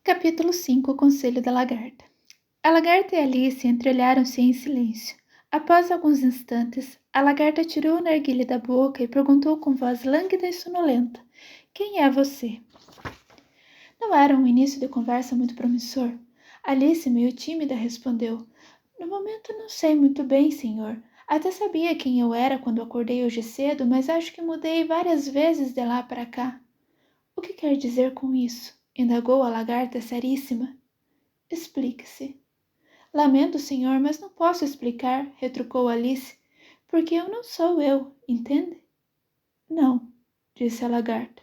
Capítulo 5. O Conselho da Lagarta. A lagarta e Alice entreolharam-se em silêncio. Após alguns instantes, a lagarta tirou o narguilé da boca e perguntou com voz lânguida e sonolenta: "Quem é você?" Não era um início de conversa muito promissor. Alice, meio tímida, respondeu: "No momento não sei muito bem, senhor. Até sabia quem eu era quando acordei hoje cedo, mas acho que mudei várias vezes de lá para cá." "O que quer dizer com isso?" indagou a lagarta seríssima. "Explique-se." "Lamento, senhor, mas não posso explicar", retrucou Alice, "porque eu não sou eu, entende?" "Não", disse a lagarta.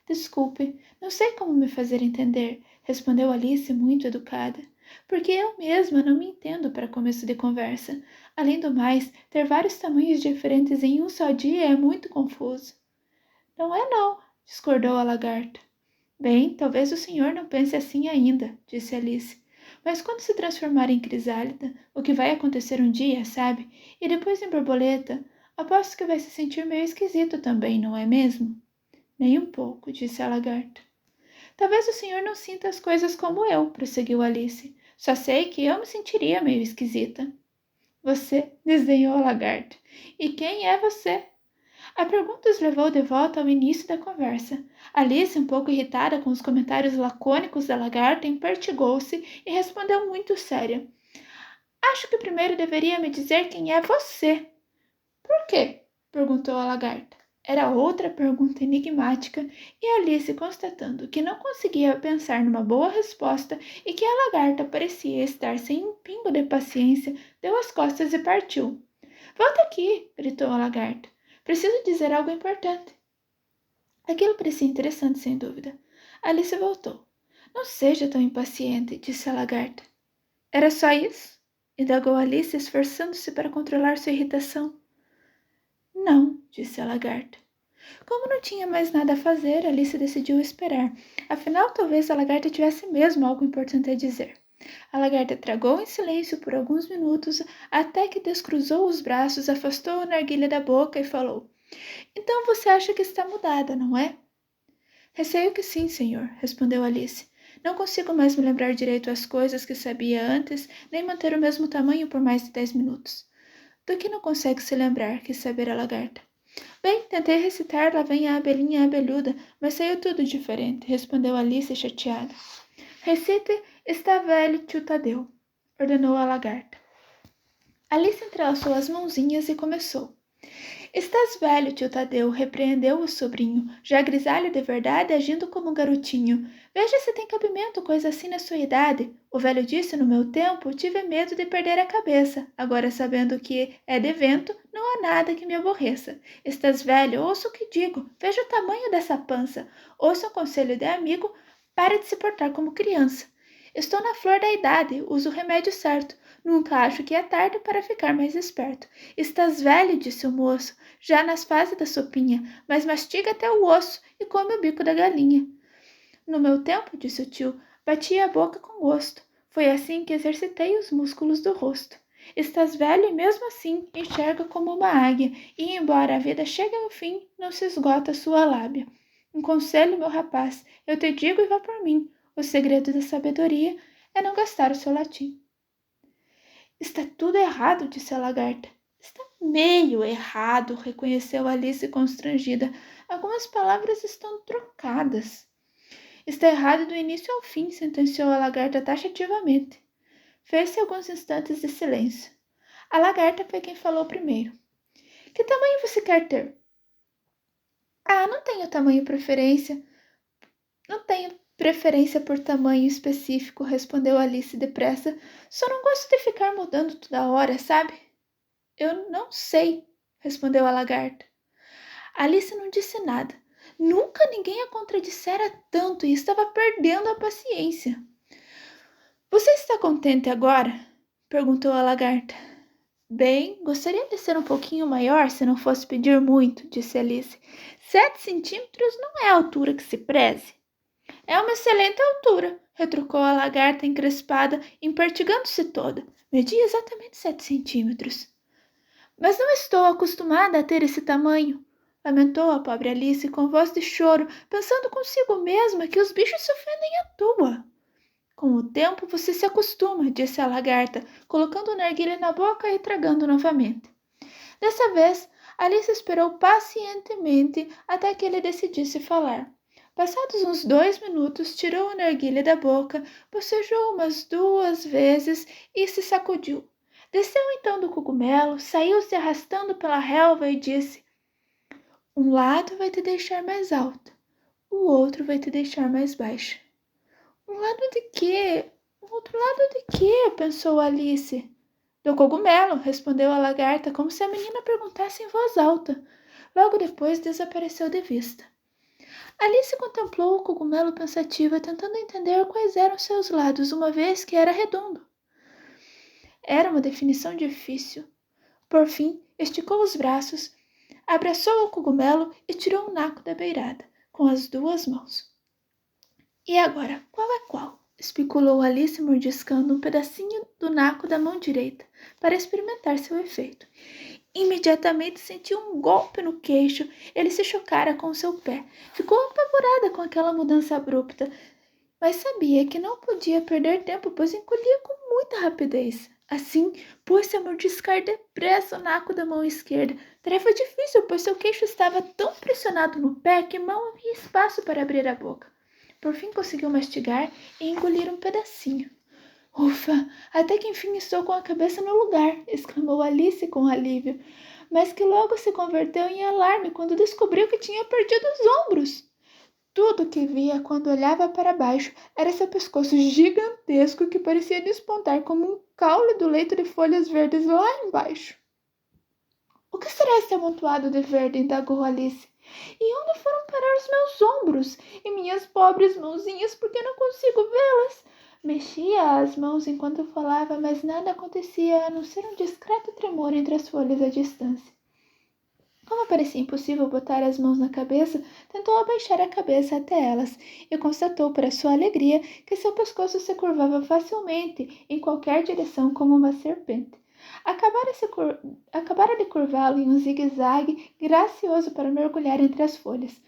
"Desculpe, não sei como me fazer entender", respondeu Alice muito educada, "porque eu mesma não me entendo para começo de conversa. Além do mais, ter vários tamanhos diferentes em um só dia é muito confuso." "Não é não", discordou a lagarta. "Bem, talvez o senhor não pense assim ainda", disse Alice. "Mas quando se transformar em crisálida, o que vai acontecer um dia, sabe? E depois em borboleta, aposto que vai se sentir meio esquisito também, não é mesmo?" "Nem um pouco", disse a lagarta. "Talvez o senhor não sinta as coisas como eu", prosseguiu Alice. "Só sei que eu me sentiria meio esquisita." "Você", desdenhou a lagarta. "E quem é você?" A pergunta os levou de volta ao início da conversa. Alice, um pouco irritada com os comentários lacônicos da lagarta, empertigou-se e respondeu muito séria: "Acho que primeiro deveria me dizer quem é você." "Por quê?" perguntou a lagarta. Era outra pergunta enigmática, e Alice, constatando que não conseguia pensar numa boa resposta e que a lagarta parecia estar sem um pingo de paciência, deu as costas e partiu. "Volta aqui!" gritou a lagarta. "Preciso dizer algo importante." Aquilo parecia interessante, sem dúvida. Alice voltou. "Não seja tão impaciente", disse a lagarta. "Era só isso?" indagou Alice, esforçando-se para controlar sua irritação. "Não", disse a lagarta. Como não tinha mais nada a fazer, Alice decidiu esperar. Afinal, talvez a lagarta tivesse mesmo algo importante a dizer. A lagarta tragou em silêncio por alguns minutos, até que descruzou os braços, afastou a narguilha da boca e falou: "Então você acha que está mudada, não é?" "Receio que sim, senhor", respondeu Alice. "Não consigo mais me lembrar direito as coisas que sabia antes, nem manter o mesmo tamanho por mais de 10 minutos." "Do que não consegue se lembrar?" quis saber a lagarta. "Bem, tentei recitar Lá vem a abelhinha abelhuda, mas saiu tudo diferente", respondeu Alice chateada. "Recite Está velho tio Tadeu", ordenou a lagarta. Alice entrelaçou as mãozinhas e começou. "Estás velho, tio Tadeu", repreendeu o sobrinho, já grisalho de verdade, agindo como um garotinho. "Veja se tem cabimento coisa assim na sua idade. O velho disse no meu tempo, tive medo de perder a cabeça. Agora, sabendo que é de vento, não há nada que me aborreça. Estás velho, ouça o que digo. Veja o tamanho dessa pança. Ouça um conselho de amigo, para de se portar como criança. Estou na flor da idade, uso o remédio certo. Nunca acho que é tarde para ficar mais esperto. Estás velho, disse o moço, já nas fases da sopinha, mas mastiga até o osso e come o bico da galinha. No meu tempo, disse o tio, batia a boca com gosto. Foi assim que exercitei os músculos do rosto. Estás velho e mesmo assim enxerga como uma águia, e embora a vida chegue ao fim, não se esgota a sua lábia. Um conselho, meu rapaz, eu te digo e vá por mim. O segredo da sabedoria é não gastar o seu latim." "Está tudo errado", disse a lagarta. "Está meio errado", reconheceu Alice constrangida. "Algumas palavras estão trocadas." "Está errado do início ao fim", sentenciou a lagarta taxativamente. Fez-se alguns instantes de silêncio. A lagarta foi quem falou primeiro. "Que tamanho você quer ter?" "Ah, não tenho tamanho preferência. Não tenho preferência por tamanho específico", respondeu Alice depressa. "Só não gosto de ficar mudando toda hora, sabe?" "Eu não sei", respondeu a lagarta. Alice não disse nada. Nunca ninguém a contradissera tanto e estava perdendo a paciência. "Você está contente agora?" perguntou a lagarta. "Bem, gostaria de ser um pouquinho maior se não fosse pedir muito", disse Alice. 7 centímetros não é a altura que se preze." "É uma excelente altura", retrucou a lagarta encrespada, empertigando-se toda. "Medi exatamente 7 centímetros." "Mas não estou acostumada a ter esse tamanho", lamentou a pobre Alice com voz de choro, pensando consigo mesma que os bichos se ofendem à toa. Com o tempo você se acostuma, disse a lagarta, colocando o narguilé na boca e tragando novamente. Dessa vez, Alice esperou pacientemente até que ele decidisse falar. Passados uns 2 minutos, tirou o narguilé da boca, bocejou umas 2 vezes e se sacudiu. Desceu então do cogumelo, saiu se arrastando pela relva e disse: Um lado vai te deixar mais alta, o outro vai te deixar mais baixa. Um lado de quê? O outro lado de quê? Pensou Alice. Do cogumelo, respondeu a lagarta, como se a menina perguntasse em voz alta. Logo depois desapareceu de vista. Alice contemplou o cogumelo pensativa, tentando entender quais eram seus lados, uma vez que era redondo. Era uma definição difícil. Por fim, esticou os braços, abraçou o cogumelo e tirou o naco da beirada, com as 2 mãos. E agora, qual é qual? Especulou Alice, mordiscando um pedacinho do naco da mão direita, para experimentar seu efeito. Imediatamente sentiu um golpe no queixo. Ele se chocara com seu pé. Ficou apavorada com aquela mudança abrupta, mas sabia que não podia perder tempo, pois encolhia com muita rapidez. Assim, pôs-se a mordiscar depressa o naco da mão esquerda. Tarefa difícil, pois seu queixo estava tão pressionado no pé que mal havia espaço para abrir a boca. Por fim conseguiu mastigar e engolir um pedacinho. Ufa, até que enfim estou com a cabeça no lugar, exclamou Alice com alívio, mas que logo se converteu em alarme quando descobriu que tinha perdido os ombros. Tudo que via quando olhava para baixo era seu pescoço gigantesco que parecia despontar como um caule do leito de folhas verdes lá embaixo. O que será esse amontoado de verde? Indagou Alice. E onde foram parar os meus ombros? E minhas pobres mãozinhas, por que não consigo vê-las? Mexia as mãos enquanto falava, mas nada acontecia a não ser um discreto tremor entre as folhas à distância. Como parecia impossível botar as mãos na cabeça, tentou abaixar a cabeça até elas e constatou, para sua alegria, que seu pescoço se curvava facilmente em qualquer direção como uma serpente. Acabara de curvá-lo em um zigue-zague gracioso para mergulhar entre as folhas,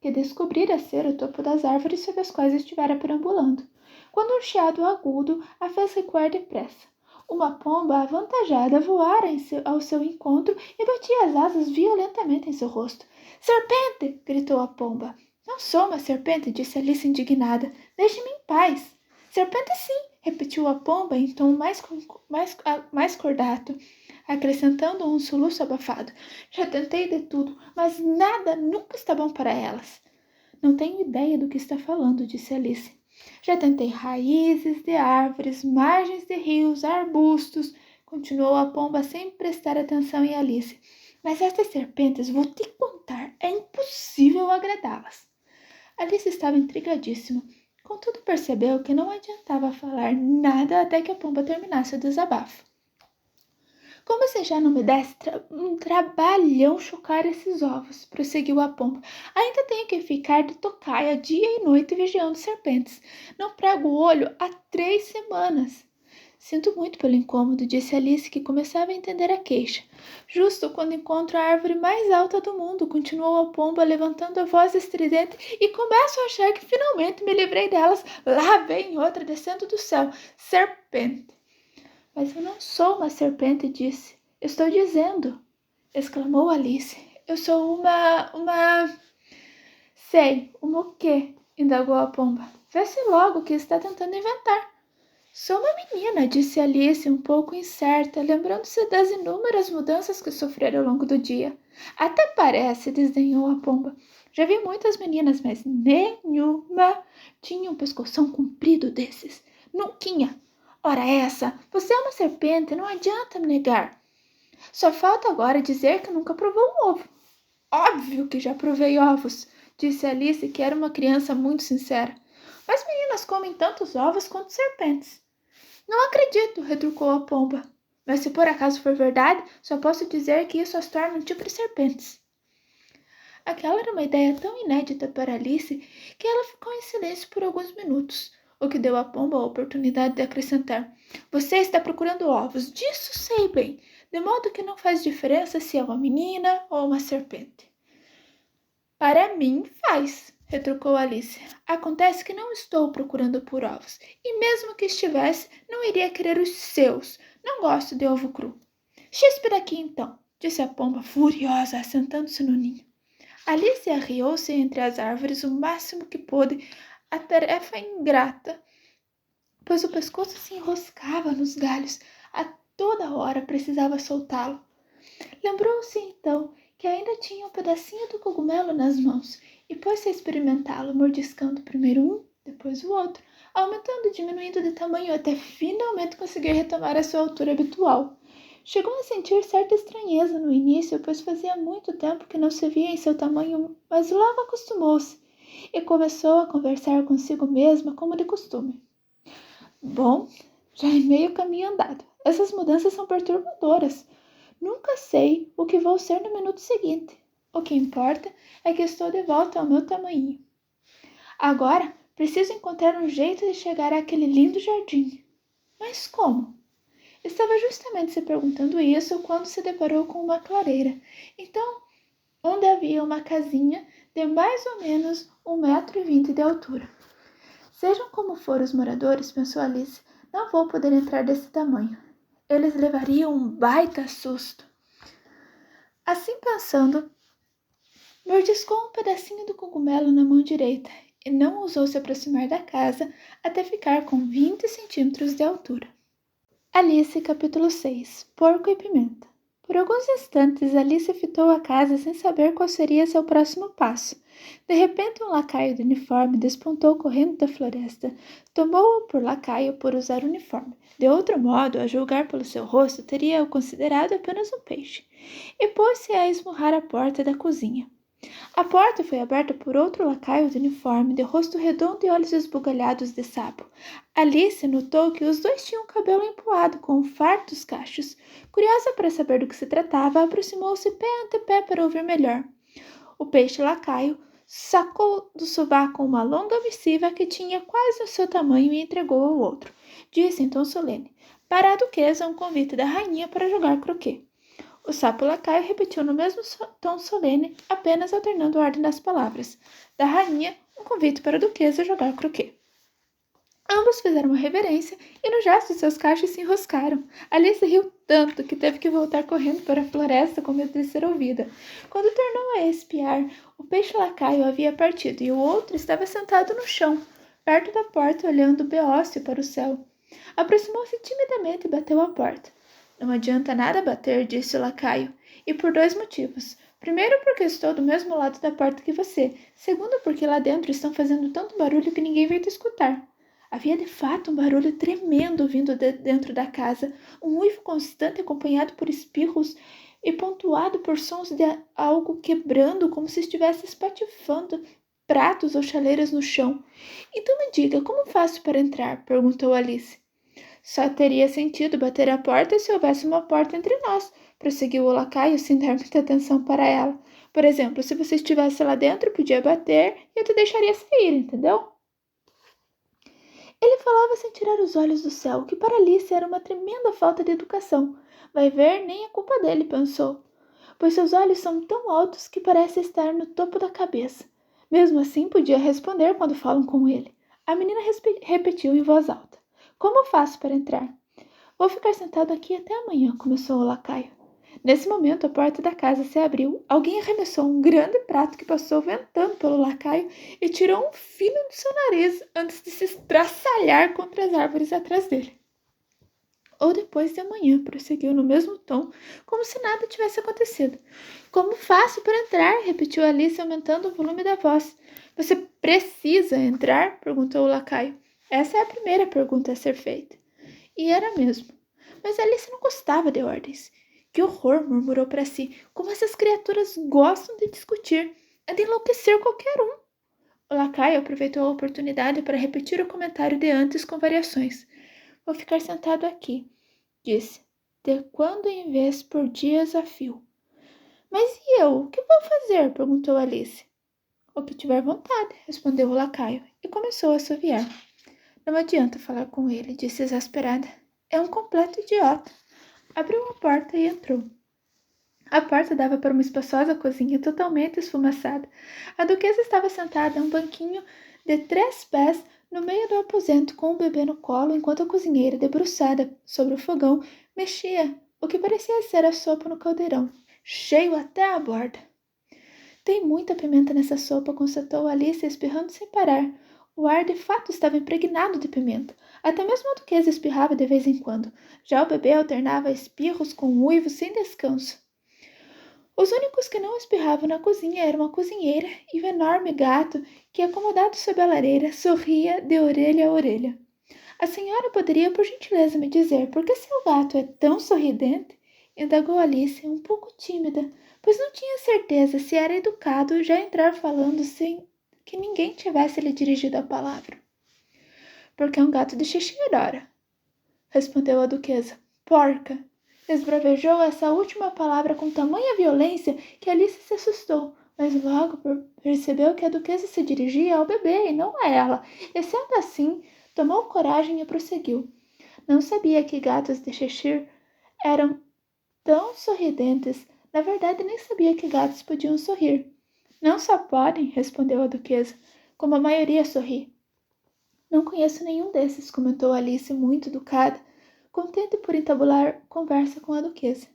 que descobrira ser o topo das árvores sob as quais estivera perambulando, quando um chiado agudo a fez recuar depressa. Uma pomba avantajada voara ao seu encontro e batia as asas violentamente em seu rosto. Serpente! Gritou a pomba. Não sou uma serpente, disse Alice indignada. Deixe-me em paz. Serpente sim, repetiu a pomba em tom mais cordato, acrescentando um soluço abafado. Já tentei de tudo, mas nada nunca está bom para elas. Não tenho ideia do que está falando, disse Alice. Já tentei raízes de árvores, margens de rios, arbustos, continuou a pomba sem prestar atenção em Alice. Mas estas serpentes, vou te contar, é impossível agradá-las. Alice estava intrigadíssima. Contudo, percebeu que não adiantava falar nada até que a pomba terminasse o desabafo. Como se já não me desse um trabalhão chocar esses ovos, prosseguiu a pomba. Ainda tenho que ficar de tocaia dia e noite vigiando serpentes. Não prego o olho há 3 semanas. Sinto muito pelo incômodo, disse Alice, que começava a entender a queixa. Justo quando encontro a árvore mais alta do mundo, continuou a pomba, levantando a voz estridente, e começo a achar que finalmente me livrei delas. Lá vem outra descendo do céu. Serpente. Mas eu não sou uma serpente, disse. Estou dizendo, exclamou Alice. Eu sou uma... Sei, uma o quê? Indagou a pomba. Vê-se logo o que está tentando inventar. Sou uma menina, disse Alice, um pouco incerta, lembrando-se das inúmeras mudanças que sofrera ao longo do dia. Até parece, desdenhou a pomba. Já vi muitas meninas, mas nenhuma tinha um pescoção comprido desses. Nunquinha. Ora essa, você é uma serpente, não adianta me negar. Só falta agora dizer que nunca provou um ovo. Óbvio que já provei ovos, disse Alice, que era uma criança muito sincera. Mas meninas comem tantos ovos quanto serpentes. Não acredito, retrucou a pomba. Mas se por acaso for verdade, só posso dizer que isso as torna um tipo de serpentes. Aquela era uma ideia tão inédita para Alice que ela ficou em silêncio por alguns minutos, o que deu à pomba a oportunidade de acrescentar. Você está procurando ovos, disso sei bem, de modo que não faz diferença se é uma menina ou uma serpente. Para mim faz, retrucou Alice. Acontece que não estou procurando por ovos, e mesmo que estivesse, não iria querer os seus. Não gosto de ovo cru. Chispe daqui então, disse a pomba furiosa, assentando-se no ninho. Alice arriou-se entre as árvores o máximo que pôde, a tarefa ingrata, pois o pescoço se enroscava nos galhos. A toda hora precisava soltá-lo. Lembrou-se então que ainda tinha um pedacinho do cogumelo nas mãos e pôs-se a experimentá-lo, mordiscando primeiro um, depois o outro, aumentando e diminuindo de tamanho até finalmente conseguir retomar a sua altura habitual. Chegou a sentir certa estranheza no início, pois fazia muito tempo que não se via em seu tamanho, mas logo acostumou-se e começou a conversar consigo mesma como de costume. Bom, já é meio caminho andado. Essas mudanças são perturbadoras. Nunca sei o que vou ser no minuto seguinte. O que importa é que estou de volta ao meu tamanho. Agora, preciso encontrar um jeito de chegar àquele lindo jardim. Mas como? Estava justamente se perguntando isso quando se deparou com uma clareira. Então, onde havia uma casinha de mais ou menos 1,20 m de altura. Sejam como forem os moradores, pensou Alice, não vou poder entrar desse tamanho. Eles levariam um baita susto. Assim pensando, mordiscou um pedacinho do cogumelo na mão direita e não ousou se aproximar da casa até ficar com 20 centímetros de altura. Alice, capítulo 6. Porco e pimenta. Por alguns instantes, Alice fitou a casa sem saber qual seria seu próximo passo. De repente, um lacaio de uniforme despontou correndo da floresta. Tomou-o por lacaio por usar uniforme. De outro modo, a julgar pelo seu rosto, teria-o considerado apenas um peixe. E pôs-se a esmurrar a porta da cozinha. A porta foi aberta por outro lacaio de uniforme, de rosto redondo e olhos esbugalhados de sapo. Alice notou que os dois tinham o cabelo empoado com fartos cachos. Curiosa para saber do que se tratava, aproximou-se pé ante pé para ouvir melhor. O peixe lacaio sacou do sovaco uma longa missiva que tinha quase o seu tamanho e entregou ao outro. Disse em tom solene: para a duquesa, um convite da rainha para jogar croquet. O sapo lacaio repetiu no mesmo tom solene, apenas alternando a ordem das palavras. Da rainha, um convite para a duquesa jogar croquet. Ambos fizeram uma reverência e no gesto seus cachos se enroscaram. Alice riu tanto que teve que voltar correndo para a floresta com medo de ser ouvida. Quando tornou a espiar, o peixe lacaio havia partido e o outro estava sentado no chão, perto da porta, olhando beócio para o céu. Aproximou-se timidamente e bateu à porta. Não adianta nada bater, disse o lacaio, e por 2 motivos. Primeiro, porque estou do mesmo lado da porta que você. Segundo, porque lá dentro estão fazendo tanto barulho que ninguém vai te escutar. Havia de fato um barulho tremendo vindo de dentro da casa, um uivo constante acompanhado por espirros e pontuado por sons de algo quebrando como se estivesse espatifando pratos ou chaleiras no chão. Então me diga, como faço para entrar? Perguntou Alice. Só teria sentido bater a porta se houvesse uma porta entre nós, prosseguiu o lacaio sem dar muita atenção para ela. Por exemplo, se você estivesse lá dentro, podia bater e eu te deixaria sair, entendeu? Ele falava sem tirar os olhos do céu, o que para Alice era uma tremenda falta de educação. Vai ver, nem é culpa dele, pensou, pois seus olhos são tão altos que parece estar no topo da cabeça. Mesmo assim, podia responder quando falam com ele. A menina repetiu em voz alta. Como faço para entrar? Vou ficar sentado aqui até amanhã, começou o lacaio. Nesse momento, a porta da casa se abriu. Alguém arremessou um grande prato que passou ventando pelo lacaio e tirou um fino do seu nariz antes de se estraçalhar contra as árvores atrás dele. Ou depois de amanhã, prosseguiu no mesmo tom, como se nada tivesse acontecido. Como faço para entrar? Repetiu Alice, aumentando o volume da voz. Você precisa entrar? Perguntou o lacaio. Essa é a primeira pergunta a ser feita. E era mesmo. Mas Alice não gostava de ordens. Que horror, murmurou para si. Como essas criaturas gostam de discutir. É de enlouquecer qualquer um. O lacaio aproveitou a oportunidade para repetir o comentário de antes com variações. Vou ficar sentado aqui, disse, de quando em vez por dias a fio. Mas e eu? O que vou fazer? Perguntou Alice. O que tiver vontade, respondeu o lacaio, e começou a assoviar. Não adianta falar com ele, disse exasperada. É um completo idiota. Abriu a porta e entrou. A porta dava para uma espaçosa cozinha totalmente esfumaçada. A duquesa estava sentada em um banquinho de 3 pés no meio do aposento com o bebê no colo, enquanto a cozinheira, debruçada sobre o fogão, mexia o que parecia ser a sopa no caldeirão, cheio até a borda. Tem muita pimenta nessa sopa, constatou Alice, espirrando sem parar. O ar de fato estava impregnado de pimenta. Até mesmo a duquesa espirrava de vez em quando. Já o bebê alternava espirros com uivos sem descanso. Os únicos que não espirravam na cozinha eram a cozinheira e o enorme gato que, acomodado sob a lareira, sorria de orelha a orelha. A senhora poderia, por gentileza, me dizer por que seu gato é tão sorridente? Indagou Alice, um pouco tímida, pois não tinha certeza se era educado já entrar falando sem que ninguém tivesse lhe dirigido a palavra. Porque é um gato de xixi, Dora, respondeu a duquesa. Porca! Esbravejou essa última palavra com tamanha violência que Alice se assustou, mas logo percebeu que a duquesa se dirigia ao bebê e não a ela, e sendo assim, tomou coragem e prosseguiu. Não sabia que gatos de Cheshire eram tão sorridentes. Na verdade, nem sabia que gatos podiam sorrir. Não só podem, respondeu a duquesa, como a maioria sorri. Não conheço nenhum desses, comentou Alice, muito educada, contente por entabular conversa com a duquesa.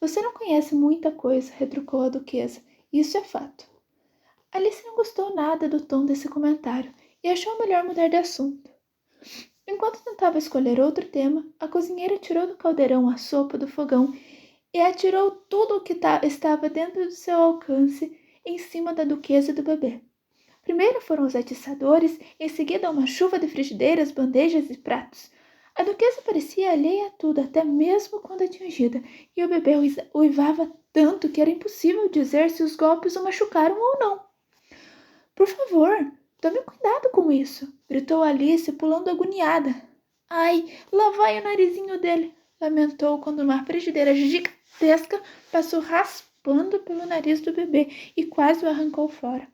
Você não conhece muita coisa, retrucou a duquesa. Isso é fato. Alice não gostou nada do tom desse comentário e achou melhor mudar de assunto. Enquanto tentava escolher outro tema, a cozinheira tirou do caldeirão a sopa do fogão e atirou tudo o que estava dentro do seu alcance em cima da duquesa e do bebê. Primeiro foram os atiçadores, em seguida uma chuva de frigideiras, bandejas e pratos. A duquesa parecia alheia a tudo, até mesmo quando atingida, e o bebê uivava tanto que era impossível dizer se os golpes o machucaram ou não. Por favor, tome cuidado com isso, gritou Alice, pulando agoniada. Ai, lá vai o narizinho dele, lamentou quando uma frigideira gigantesca passou raspando pelo nariz do bebê e quase o arrancou fora.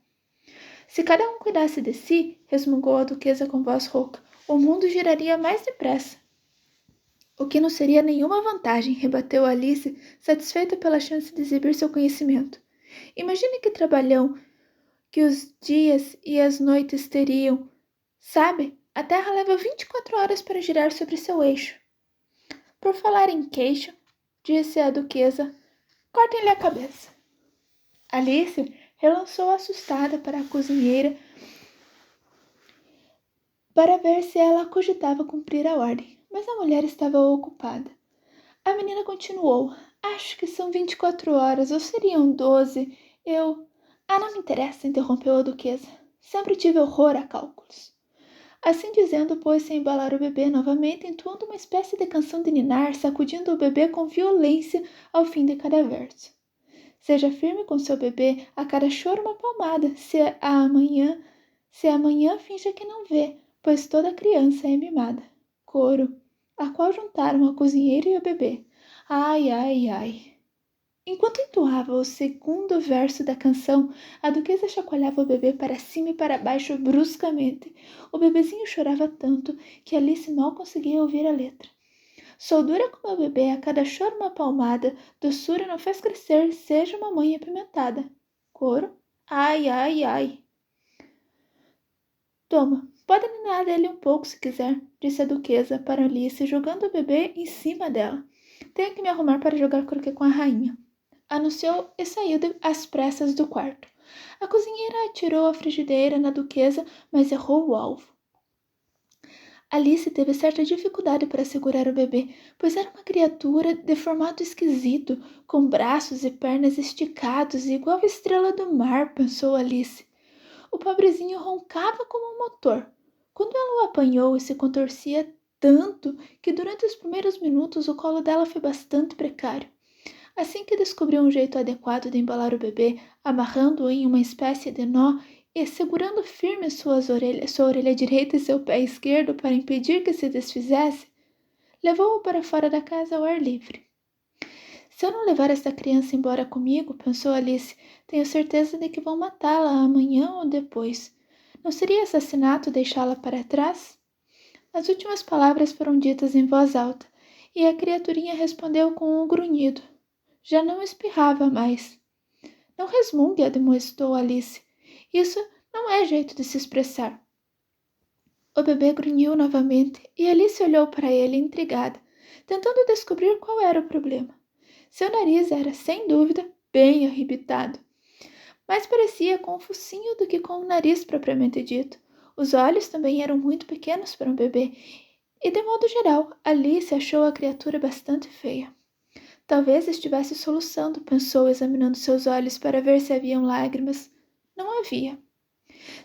Se cada um cuidasse de si, resmungou a duquesa com voz rouca, o mundo giraria mais depressa. O que não seria nenhuma vantagem, rebateu Alice, satisfeita pela chance de exibir seu conhecimento. Imagine que trabalhão que os dias e as noites teriam. Sabe, a Terra leva 24 horas para girar sobre seu eixo. Por falar em queixo, disse a duquesa, cortem-lhe a cabeça. Alice relançou assustada para a cozinheira para ver se ela cogitava cumprir a ordem, mas a mulher estava ocupada. A menina continuou. Acho que são 24 horas, ou seriam 12. Não me interessa, interrompeu a duquesa. Sempre tive horror a cálculos. Assim dizendo, pôs-se a embalar o bebê novamente, entoando uma espécie de canção de ninar, sacudindo o bebê com violência ao fim de cada verso. Seja firme com seu bebê, a cada choro uma palmada, se amanhã finja que não vê, pois toda criança é mimada. Coro, a qual juntaram a cozinheira e o bebê. Ai, ai, ai. Enquanto entoava o segundo verso da canção, a duquesa chacoalhava o bebê para cima e para baixo bruscamente. O bebezinho chorava tanto que Alice mal conseguia ouvir a letra. Sou dura como o bebê, a cada choro uma palmada, doçura não faz crescer, seja uma mãe apimentada. Coro, ai, ai, ai. Toma, pode ninar dele um pouco se quiser, disse a duquesa para Alice, jogando o bebê em cima dela. Tenho que me arrumar para jogar croquet com a rainha, anunciou e saiu às pressas do quarto. A cozinheira atirou a frigideira na duquesa, mas errou o alvo. Alice teve certa dificuldade para segurar o bebê, pois era uma criatura de formato esquisito, com braços e pernas esticados, igual a estrela do mar, pensou Alice. O pobrezinho roncava como um motor. Quando ela o apanhou e se contorcia tanto que durante os primeiros minutos o colo dela foi bastante precário. Assim que descobriu um jeito adequado de embalar o bebê, amarrando-o em uma espécie de nó e segurando firme sua orelha direita e seu pé esquerdo para impedir que se desfizesse, levou-o para fora da casa ao ar livre. Se eu não levar esta criança embora comigo, pensou Alice, tenho certeza de que vão matá-la amanhã ou depois. Não seria assassinato deixá-la para trás? As últimas palavras foram ditas em voz alta, e a criaturinha respondeu com um grunhido. Já não espirrava mais. Não resmungue, admoestou Alice. Isso não é jeito de se expressar. O bebê grunhiu novamente e Alice olhou para ele intrigada, tentando descobrir qual era o problema. Seu nariz era, sem dúvida, bem arrebitado, mais parecia com o focinho do que com o nariz propriamente dito. Os olhos também eram muito pequenos para um bebê, e de modo geral, Alice achou a criatura bastante feia. Talvez estivesse soluçando, pensou, examinando seus olhos para ver se haviam lágrimas. Não havia.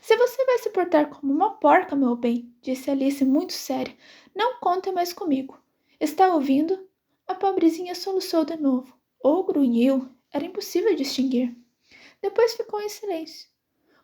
Se você vai se portar como uma porca, meu bem, disse Alice muito séria, não conte mais comigo. Está ouvindo? A pobrezinha soluçou de novo. Ou grunhiu, era impossível distinguir. Depois ficou em silêncio.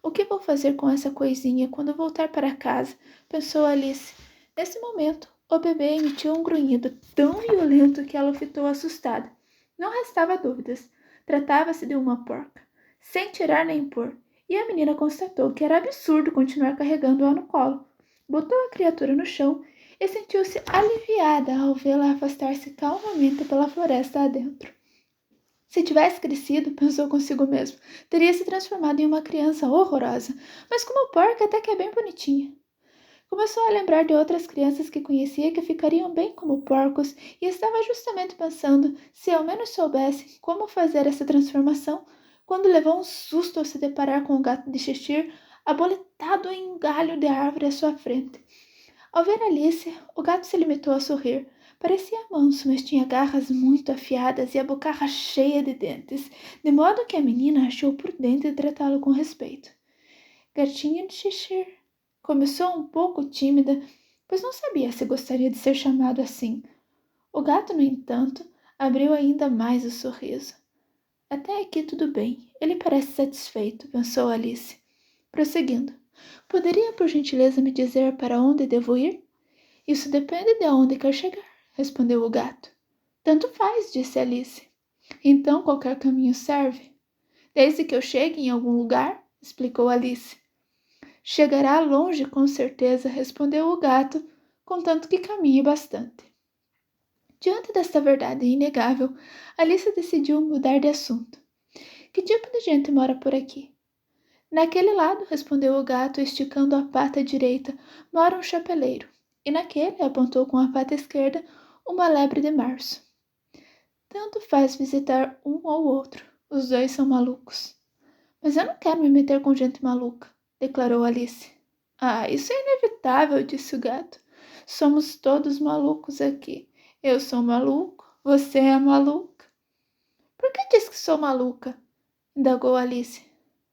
O que vou fazer com essa coisinha quando voltar para casa? Pensou Alice. Nesse momento, o bebê emitiu um grunhido tão violento que ela o fitou assustada. Não restava dúvidas. Tratava-se de uma porca. Sem tirar nem pôr. E a menina constatou que era absurdo continuar carregando-a no colo. Botou a criatura no chão e sentiu-se aliviada ao vê-la afastar-se calmamente pela floresta adentro. Se tivesse crescido, pensou consigo mesmo, teria se transformado em uma criança horrorosa, mas como porca até que é bem bonitinha. Começou a lembrar de outras crianças que conhecia que ficariam bem como porcos e estava justamente pensando se ao menos soubesse como fazer essa transformação quando levou um susto ao se deparar com o gato de Cheshire aboletado em um galho de árvore à sua frente. Ao ver Alice, o gato se limitou a sorrir. Parecia manso, mas tinha garras muito afiadas e a bocarra cheia de dentes, de modo que a menina achou prudente tratá-lo com respeito. Gatinho de Cheshire. Começou um pouco tímida, pois não sabia se gostaria de ser chamado assim. O gato, no entanto, abriu ainda mais o sorriso. Até aqui tudo bem. Ele parece satisfeito, pensou Alice. Prosseguindo. Poderia, por gentileza, me dizer para onde devo ir? Isso depende de onde quer chegar, respondeu o gato. Tanto faz, disse Alice. Então qualquer caminho serve? Desde que eu chegue em algum lugar, explicou Alice. Chegará longe, com certeza, respondeu o gato, contanto que caminhe bastante. Diante desta verdade inegável, Alice decidiu mudar de assunto. Que tipo de gente mora por aqui? Naquele lado, respondeu o gato, esticando a pata direita, mora um chapeleiro. E naquele, apontou com a pata esquerda, uma lebre de março. Tanto faz visitar um ou outro. Os dois são malucos. Mas eu não quero me meter com gente maluca, declarou Alice. Ah, isso é inevitável, disse o gato. Somos todos malucos aqui. Eu sou maluco, você é maluca. Por que diz que sou maluca? Indagou Alice.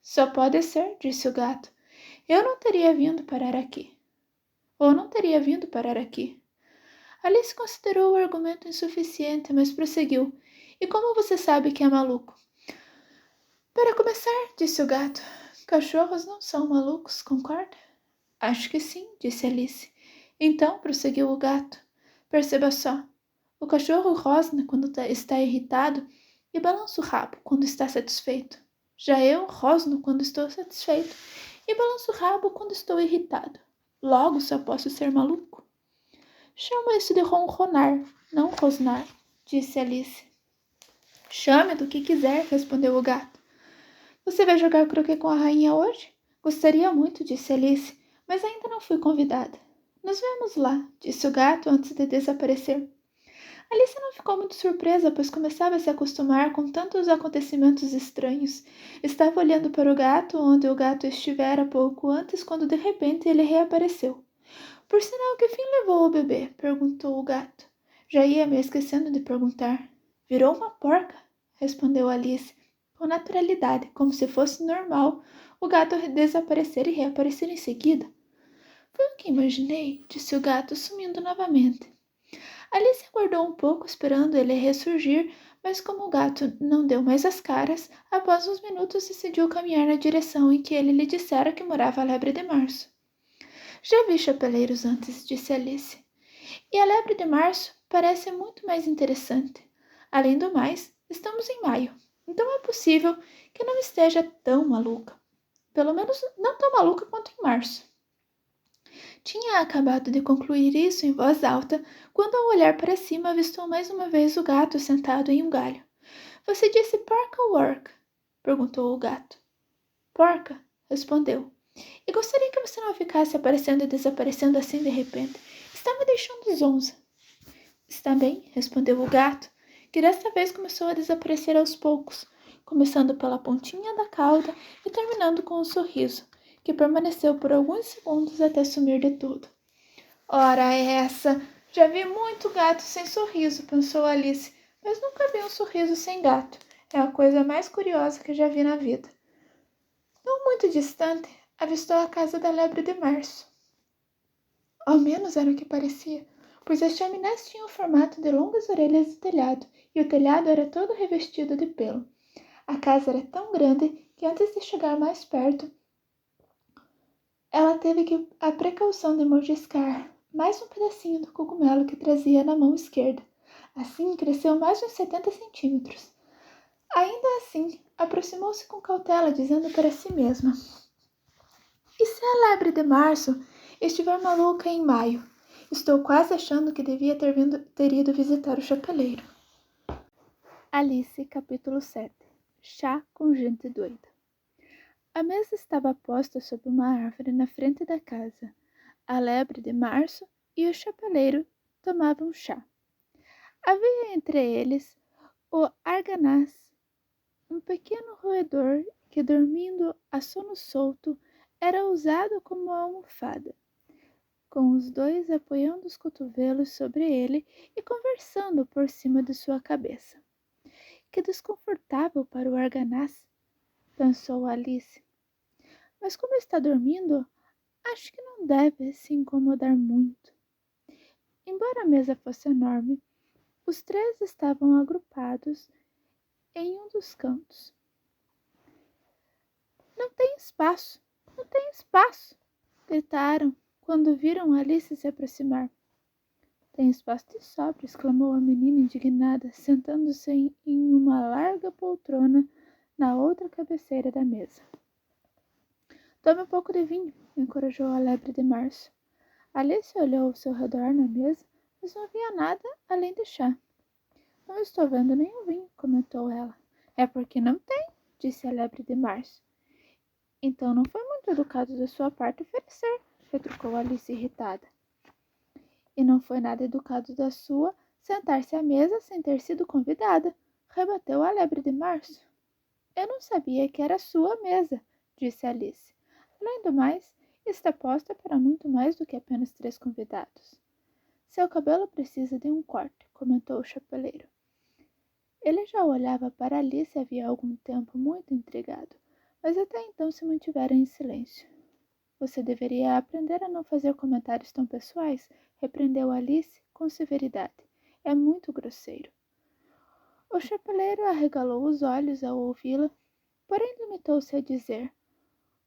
Só pode ser, disse o gato. Eu não teria vindo parar aqui. Ou não teria vindo parar aqui. Alice considerou o argumento insuficiente, mas prosseguiu. E como você sabe que é maluco? Para começar, disse o gato, cachorros não são malucos, concorda? Acho que sim, disse Alice. Então, prosseguiu o gato, perceba só. O cachorro rosna quando está irritado e balança o rabo quando está satisfeito. Já eu rosno quando estou satisfeito e balanço o rabo quando estou irritado. Logo só posso ser maluco. Chamo isso de ronronar, não rosnar, disse Alice. Chame do que quiser, respondeu o gato. Você vai jogar croquet com a rainha hoje? Gostaria muito, disse Alice, mas ainda não fui convidada. Nos vemos lá, disse o gato antes de desaparecer. Alice não ficou muito surpresa, pois começava a se acostumar com tantos acontecimentos estranhos. Estava olhando para o gato, onde o gato estivera pouco antes, quando de repente ele reapareceu. Por sinal, que fim levou o bebê? Perguntou o gato. Já ia me esquecendo de perguntar. Virou uma porca, respondeu Alice, com naturalidade, como se fosse normal o gato desaparecer e reaparecer em seguida. Foi o que imaginei, disse o gato, sumindo novamente. Alice aguardou um pouco, esperando ele ressurgir, mas como o gato não deu mais as caras, após uns minutos decidiu caminhar na direção em que ele lhe dissera que morava a lebre de março. Já vi chapeleiros antes, disse Alice, e a lebre de março parece muito mais interessante. Além do mais, estamos em maio, então é possível que não esteja tão maluca. Pelo menos não tão maluca quanto em março. Tinha acabado de concluir isso em voz alta, quando ao olhar para cima avistou mais uma vez o gato sentado em um galho. Você disse porca ou orca? Perguntou o gato. Porca, respondeu. E gostaria que você não ficasse aparecendo e desaparecendo assim de repente. Está me deixando zonza. Está bem, respondeu o gato, que desta vez começou a desaparecer aos poucos, começando pela pontinha da cauda e terminando com um sorriso, que permaneceu por alguns segundos até sumir de todo. Ora essa! Já vi muito gato sem sorriso, pensou Alice, mas nunca vi um sorriso sem gato. É a coisa mais curiosa que já vi na vida. Não muito distante, avistou a casa da lebre de março. Ao menos era o que parecia, pois as chaminés tinham o formato de longas orelhas de telhado, e o telhado era todo revestido de pelo. A casa era tão grande que antes de chegar mais perto, ela teve a precaução de mordiscar mais um pedacinho do cogumelo que trazia na mão esquerda. Assim, cresceu mais de uns 70 centímetros. Ainda assim, aproximou-se com cautela, dizendo para si mesma: E se a lebre de março estiver maluca em maio? Estou quase achando que devia ter ido visitar o chapeleiro. Alice, capítulo 7. Chá com gente doida. A mesa estava posta sob uma árvore na frente da casa. A lebre de março e o chapeleiro tomavam chá. Havia entre eles o arganaz, um pequeno roedor que, dormindo a sono solto, era usado como almofada, com os dois apoiando os cotovelos sobre ele e conversando por cima de sua cabeça. Que desconfortável para o arganaz, pensou Alice. Mas como está dormindo, acho que não deve se incomodar muito. Embora a mesa fosse enorme, os três estavam agrupados em um dos cantos. Não tem espaço, não tem espaço, gritaram quando viram Alice se aproximar. Tem espaço de sobra, exclamou a menina indignada, sentando-se em uma larga poltrona na outra cabeceira da mesa. Tome um pouco de vinho, encorajou a lebre de março. Alice olhou ao seu redor na mesa, mas não havia nada além de chá. Não estou vendo nenhum vinho, comentou ela. É porque não tem, disse a lebre de março. Então não foi muito educado da sua parte oferecer, retrucou Alice irritada. E não foi nada educado da sua sentar-se à mesa sem ter sido convidada, rebateu a lebre de março. Eu não sabia que era sua mesa, disse Alice. Além do mais, está posta para muito mais do que apenas 3 convidados. Seu cabelo precisa de um corte, comentou o chapeleiro. Ele já olhava para Alice havia algum tempo, muito intrigado, mas até então se mantivera em silêncio. Você deveria aprender a não fazer comentários tão pessoais, repreendeu Alice com severidade. É muito grosseiro. O chapeleiro arregalou os olhos ao ouvi-la, porém limitou-se a dizer: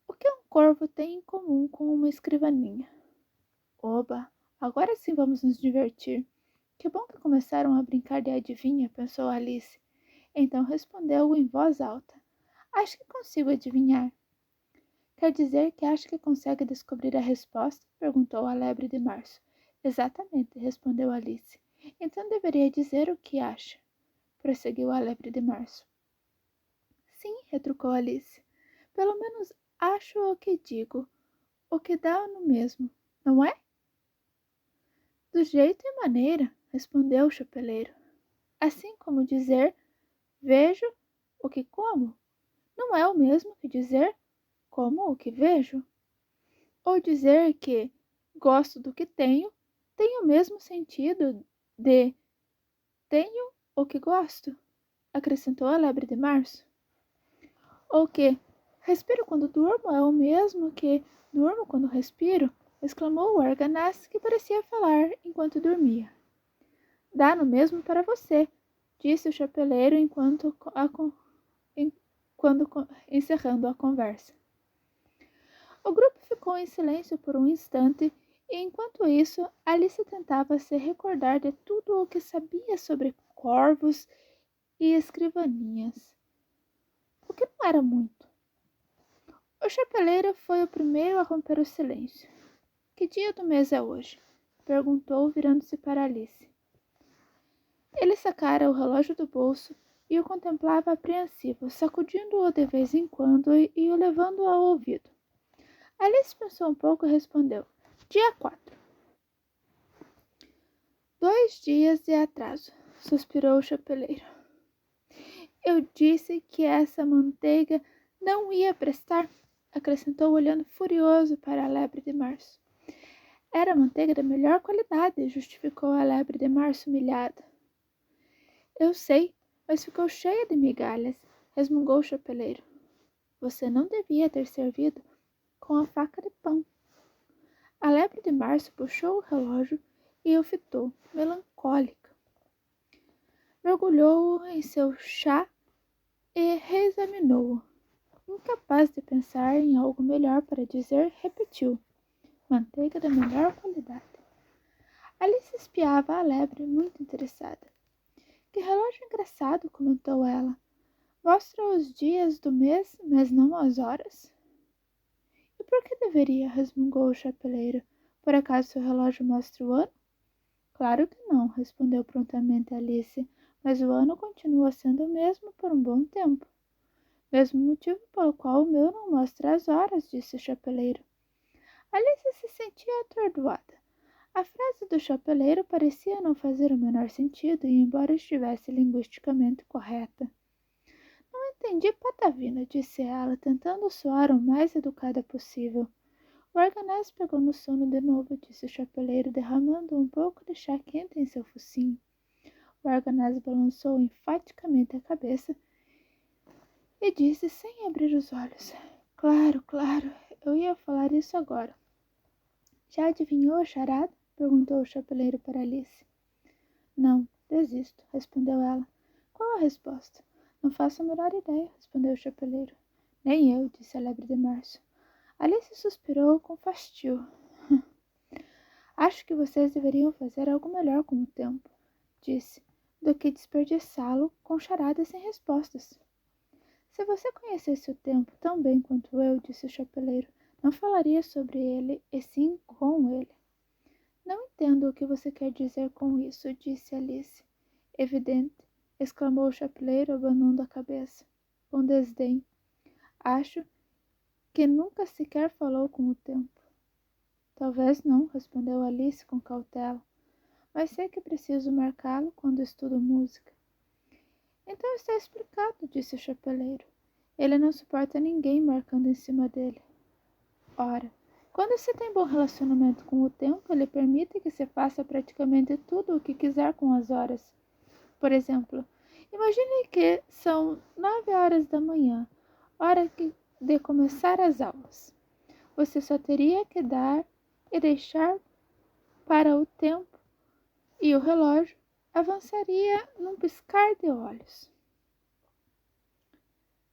O que um corvo tem em comum com uma escrivaninha? Oba, agora sim vamos nos divertir. Que bom que começaram a brincar de adivinha, pensou Alice. Então respondeu em voz alta: Acho que consigo adivinhar. Quer dizer que acha que consegue descobrir a resposta? Perguntou a lebre de março. Exatamente, respondeu Alice. Então deveria dizer o que acha, prosseguiu a lebre de março. Sim, retrucou Alice. Pelo menos acho o que digo, o que dá no mesmo, não é? Do jeito e maneira, respondeu o chapeleiro. Assim como dizer vejo o que como, não é o mesmo que dizer como o que vejo. Ou dizer que gosto do que tenho, tem o mesmo sentido de tenho o que gosto, acrescentou a lebre de março. Ou que respiro quando durmo é o mesmo que durmo quando respiro, exclamou o arganaz, que parecia falar enquanto dormia. Dá no mesmo para você, disse o chapeleiro encerrando a conversa. O grupo ficou em silêncio por um instante e, enquanto isso, Alice tentava se recordar de tudo o que sabia sobre corvos e escrivaninhas, o que não era muito. O chapeleiro foi o primeiro a romper o silêncio. Que dia do mês é hoje? Perguntou, virando-se para Alice. Ele sacara o relógio do bolso e o contemplava apreensivo, sacudindo-o de vez em quando e o levando ao ouvido. Alice pensou um pouco e respondeu: Dia 4. 2 dias de atraso, suspirou o chapeleiro. Eu disse que essa manteiga não ia prestar, acrescentou olhando furioso para a lebre de março. Era manteiga da melhor qualidade, justificou a lebre de março humilhada. Eu sei, mas ficou cheia de migalhas, resmungou o chapeleiro. Você não devia ter servido com a faca de pão. A lebre de março puxou o relógio e o fitou, melancólica. Mergulhou-o em seu chá e reexaminou-o. Incapaz de pensar em algo melhor para dizer, repetiu. Manteiga da melhor qualidade. Alice espiava a lebre muito interessada. Que relógio engraçado, comentou ela. Mostra os dias do mês, mas não as horas. E por que deveria? Resmungou o chapeleiro. Por acaso seu relógio mostra o ano? Claro que não, respondeu prontamente Alice, mas o ano continua sendo o mesmo por um bom tempo. Mesmo motivo pelo qual o meu não mostra as horas, disse o chapeleiro. Alice se sentia atordoada. A frase do chapeleiro parecia não fazer o menor sentido, e embora estivesse linguisticamente correta. Não entendi patavina, disse ela, tentando soar o mais educada possível. O arganaz pegou no sono de novo, disse o chapeleiro, derramando um pouco de chá quente em seu focinho. O arganaz balançou enfaticamente a cabeça e disse sem abrir os olhos. Claro, eu ia falar isso agora. Já adivinhou a charada? Perguntou o chapeleiro para Alice. Não, desisto, respondeu ela. Qual a resposta? Não faço a menor ideia, respondeu o chapeleiro. Nem eu, disse a lebre de março. Alice suspirou com fastio. Acho que vocês deveriam fazer algo melhor com o tempo, disse, do que desperdiçá-lo com charadas sem respostas. Se você conhecesse o tempo tão bem quanto eu, disse o chapeleiro, não falaria sobre ele, e sim com ele. Não entendo o que você quer dizer com isso, disse Alice. Evidente, exclamou o chapeleiro, abanando a cabeça, com desdém. Acho que nunca sequer falou com o tempo. Talvez não, respondeu Alice com cautela, mas sei que preciso marcá-lo quando estudo música. Então está explicado, disse o chapeleiro. Ele não suporta ninguém marcando em cima dele. Ora, quando se tem bom relacionamento com o tempo, ele permite que se faça praticamente tudo o que quiser com as horas. Por exemplo, imagine que são 9 horas da manhã, hora de começar as aulas. Você só teria que dar e deixar para o tempo e o relógio avançaria num piscar de olhos.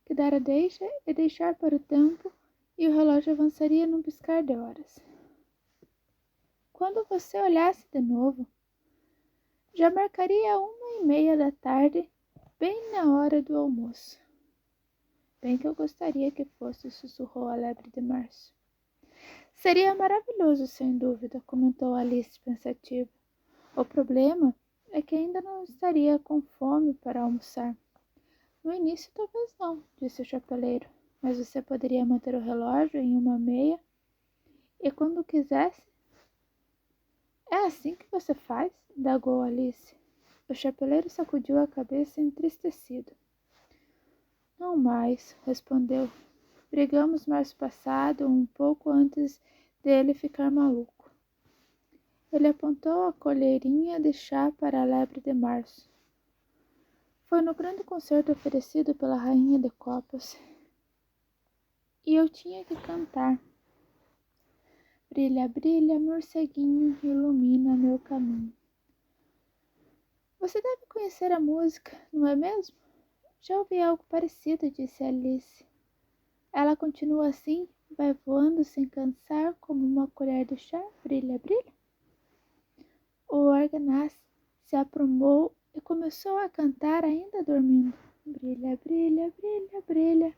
Que dar a deixa e deixar para o tempo e o relógio avançaria num piscar de horas. Quando você olhasse de novo, já marcaria 1h30 da tarde, bem na hora do almoço. Bem que eu gostaria que fosse, sussurrou a lebre de março. Seria maravilhoso, sem dúvida, comentou Alice pensativa. O problema é que ainda não estaria com fome para almoçar. No início talvez não, disse o chapeleiro, mas você poderia manter o relógio em 1h30 e quando quisesse. É assim que você faz? Indagou Alice. O chapeleiro sacudiu a cabeça entristecido. Não mais, respondeu. Brigamos março passado, um pouco antes dele ficar maluco. Ele apontou a colherinha de chá para a lebre de março. Foi no grande concerto oferecido pela rainha de copas. E eu tinha que cantar. Brilha, brilha, morceguinho, ilumina meu caminho. Você deve conhecer a música, não é mesmo? Já ouvi algo parecido, disse Alice. Ela continua assim, vai voando sem cansar, como uma colher de chá, brilha, brilha. O organaz se aprumou e começou a cantar ainda dormindo. Brilha, brilha, brilha, brilha.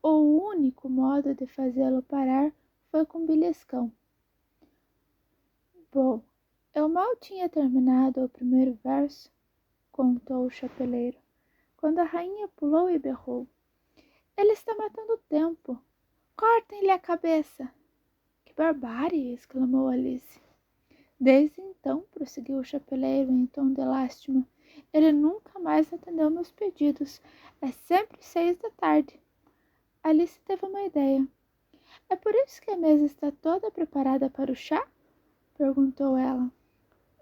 O único modo de fazê-lo parar foi com beliscão. Bom, eu mal tinha terminado o primeiro verso, contou o chapeleiro, quando a rainha pulou e berrou: Ele está matando o tempo! Cortem-lhe a cabeça! Que barbárie! Exclamou Alice. Desde então, prosseguiu o chapeleiro em tom de lástima, ele nunca mais atendeu meus pedidos. É sempre 6 da tarde. Alice teve uma ideia. É por isso que a mesa está toda preparada para o chá? Perguntou ela.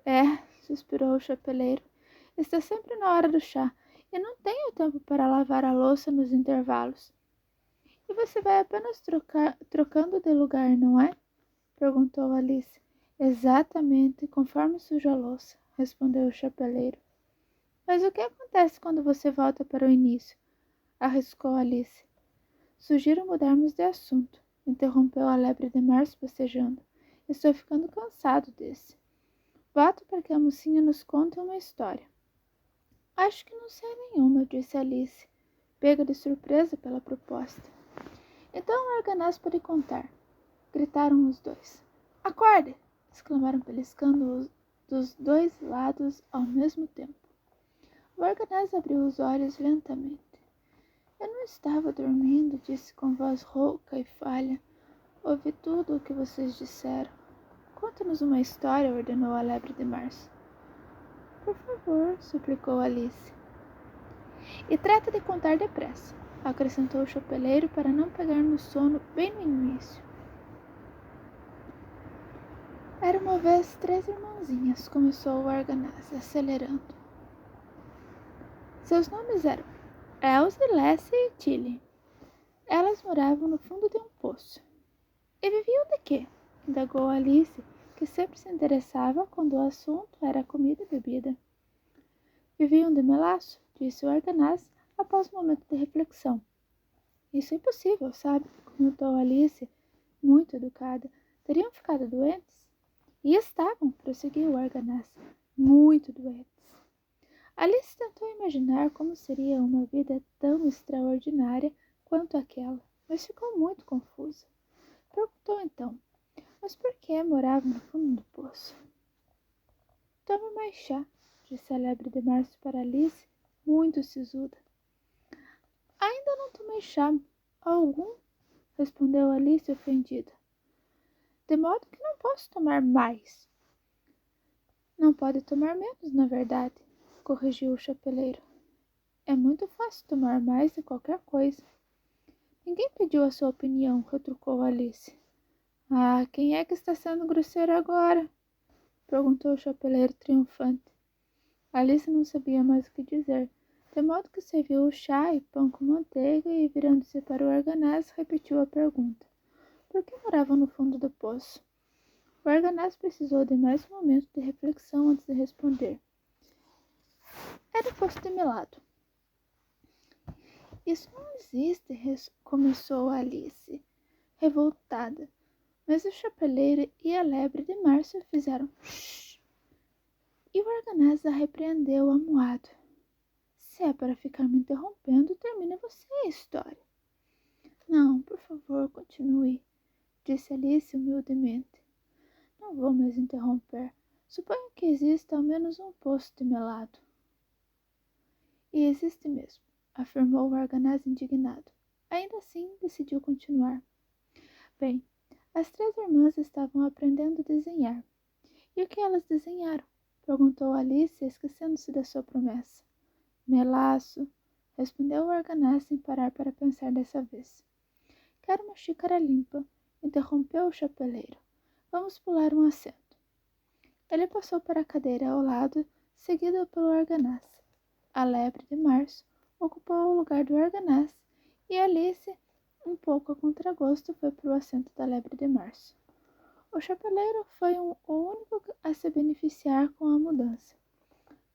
É, suspirou o chapeleiro. Está sempre na hora do chá e não tenho tempo para lavar a louça nos intervalos. E você vai apenas trocando de lugar, não é? Perguntou Alice. Exatamente, conforme suja a louça, respondeu o chapeleiro. Mas o que acontece quando você volta para o início? Arriscou Alice. Sugiro mudarmos de assunto, interrompeu a lebre de março bocejando. Estou ficando cansado desse. Voto para que a mocinha nos conte uma história. Acho que não sei nenhuma, disse Alice, pega de surpresa pela proposta. Então o arganaz pode contar, gritaram os dois. Acorde! Exclamaram beliscando dos dois lados ao mesmo tempo. O arganaz abriu os olhos lentamente. Eu não estava dormindo, disse com voz rouca e falha. Ouvi tudo o que vocês disseram. Conta-nos uma história, ordenou a lebre de março. Por favor, suplicou Alice. E trata de contar depressa, acrescentou o chapeleiro para não pegar no sono bem no início. Era uma vez 3 irmãzinhas, começou o arganaz, acelerando. Seus nomes eram Elze, Lessie e Tilly. Elas moravam no fundo de um poço. E viviam de quê? Indagou Alice, que sempre se interessava quando o assunto era comida e bebida. Viviam de melaço, disse o arganaz após um momento de reflexão. Isso é impossível, sabe? Comentou Alice, muito educada. Teriam ficado doentes? E estavam, prosseguiu o arganaz, muito doentes. Alice tentou imaginar como seria uma vida tão extraordinária quanto aquela, mas ficou muito confusa. Perguntou então, mas por que morava no fundo do poço? Tome mais chá, disse a lebre de março para Alice, muito sisuda. Ainda não tomei chá algum, respondeu Alice ofendida. De modo que não posso tomar mais. Não pode tomar menos, na verdade, corrigiu o chapeleiro. É muito fácil tomar mais de qualquer coisa. Ninguém pediu a sua opinião, retrucou Alice. Ah, quem é que está sendo grosseiro agora? Perguntou o chapeleiro triunfante. Alice não sabia mais o que dizer, de modo que serviu o chá e pão com manteiga e, virando-se para o arganaz, repetiu a pergunta. Por que moravam no fundo do poço? O arganaz precisou de mais um momento de reflexão antes de responder. Era o poço de melado. Isso não existe, começou Alice, revoltada. Mas o chapeleiro e a lebre de março fizeram shh. E o arganaz a repreendeu amuado. Se é para ficar me interrompendo, termine você a história. Não, por favor, continue, disse Alice humildemente. Não vou mais interromper. Suponho que exista ao menos um poço de melado. E existe mesmo, afirmou o arganaz indignado. Ainda assim, decidiu continuar. Bem, as 3 irmãs estavam aprendendo a desenhar. E o que elas desenharam? Perguntou Alice, esquecendo-se da sua promessa. Melaço, respondeu o arganaz sem parar para pensar dessa vez. Quero uma xícara limpa, interrompeu o chapeleiro. Vamos pular um assento. Ele passou para a cadeira ao lado, seguido pelo arganaz. A lebre de março ocupou o lugar do arganaz e Alice, um pouco a contragosto, foi para o assento da lebre de março. O chapeleiro foi o único a se beneficiar com a mudança.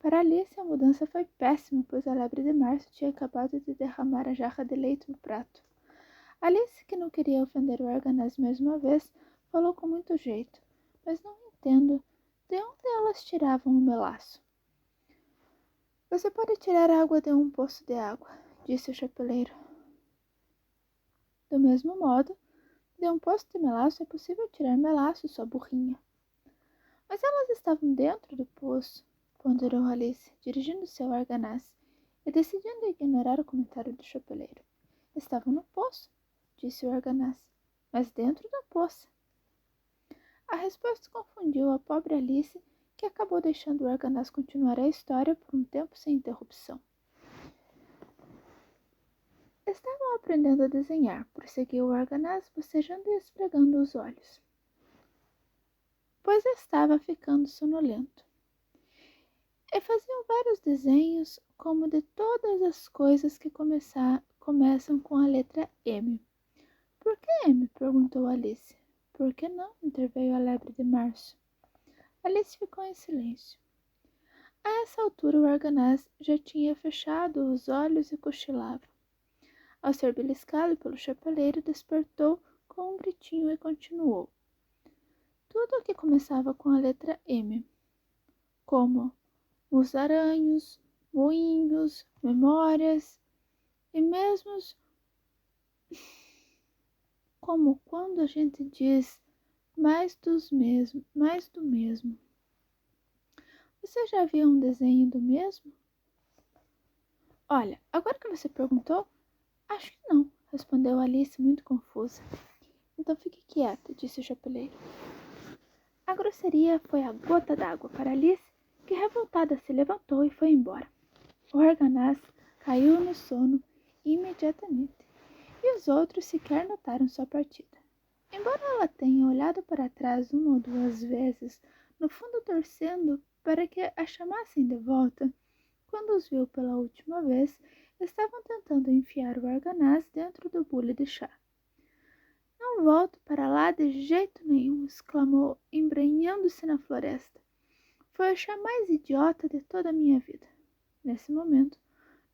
Para Alice, a mudança foi péssima, pois a lebre de março tinha acabado de derramar a jarra de leite no prato. Alice, que não queria ofender o arganaz mais uma vez, falou com muito jeito. Mas não entendo de onde elas tiravam o melaço. Você pode tirar água de um poço de água, disse o chapeleiro. Do mesmo modo, de um poço de melaço é possível tirar melaço, sua burrinha. Mas elas estavam dentro do poço, ponderou Alice, dirigindo-se ao arganaz. e decidindo ignorar o comentário do chapeleiro. Estava no poço, disse o arganaz, mas dentro da poça. A resposta confundiu a pobre Alice, que acabou deixando o arganaz continuar a história por um tempo sem interrupção. Estavam aprendendo a desenhar, prosseguiu o arganaz, bocejando e esfregando os olhos, pois estava ficando sonolento. E faziam vários desenhos, como de todas as coisas que começam com a letra M. Por que M? Perguntou Alice. Por que não? Interveio a lebre de março. Alice ficou em silêncio. A essa altura o arganaz já tinha fechado os olhos e cochilava. Ao ser beliscado pelo chapeleiro, despertou com um gritinho e continuou. Tudo o que começava com a letra M, como musaraños, moinhos, memórias e mesmo como quando a gente diz mais do mesmo. Você já viu um desenho do mesmo? Olha, agora que você perguntou, acho que não, respondeu Alice muito confusa. Então fique quieta, disse o chapeleiro. A grosseria foi a gota d'água para Alice, que revoltada se levantou e foi embora. O arganaz caiu no sono imediatamente, e os outros sequer notaram sua partida. Embora ela tenha olhado para trás uma ou duas vezes, no fundo torcendo para que a chamassem de volta, quando os viu pela última vez, estavam tentando enfiar o arganaz dentro do bule de chá. Não volto para lá de jeito nenhum, exclamou, embrenhando-se na floresta. Foi o chá mais idiota de toda a minha vida. Nesse momento,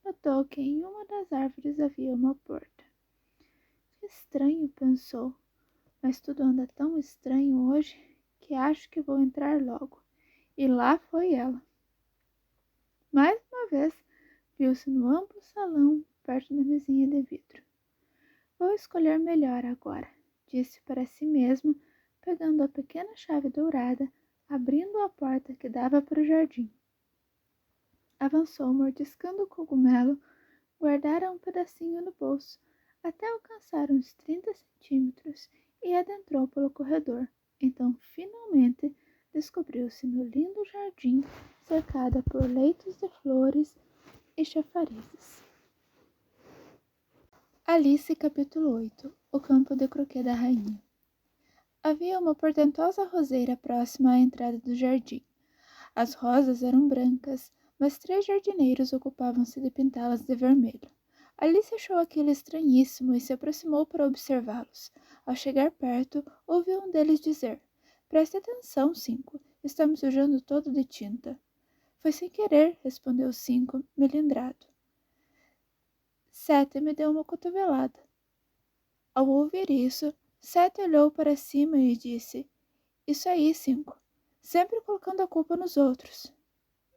notou que em uma das árvores havia uma porta. Que estranho, pensou, mas tudo anda tão estranho hoje que acho que vou entrar logo. E lá foi ela. Mais uma vez, viu-se no amplo salão, perto da mesinha de vidro. Vou escolher melhor agora, disse para si mesma, pegando a pequena chave dourada, abrindo a porta que dava para o jardim. Avançou, mordiscando o cogumelo, guardara um pedacinho no bolso, até alcançar uns 30 centímetros e adentrou pelo corredor. Então, finalmente, descobriu-se no lindo jardim, cercada por leitos de flores e chafarizes. Alice, capítulo 8. O campo de croquet da rainha. Havia uma portentosa roseira próxima à entrada do jardim. As rosas eram brancas, mas 3 jardineiros ocupavam-se de pintá-las de vermelho. Alice achou aquilo estranhíssimo e se aproximou para observá-los. Ao chegar perto, ouviu um deles dizer: Preste atenção, Cinco, está me sujando todo de tinta. Foi sem querer, respondeu Cinco, melindrado. 7 me deu uma cotovelada. Ao ouvir isso, 7 olhou para cima e disse: Isso aí, 5, sempre colocando a culpa nos outros.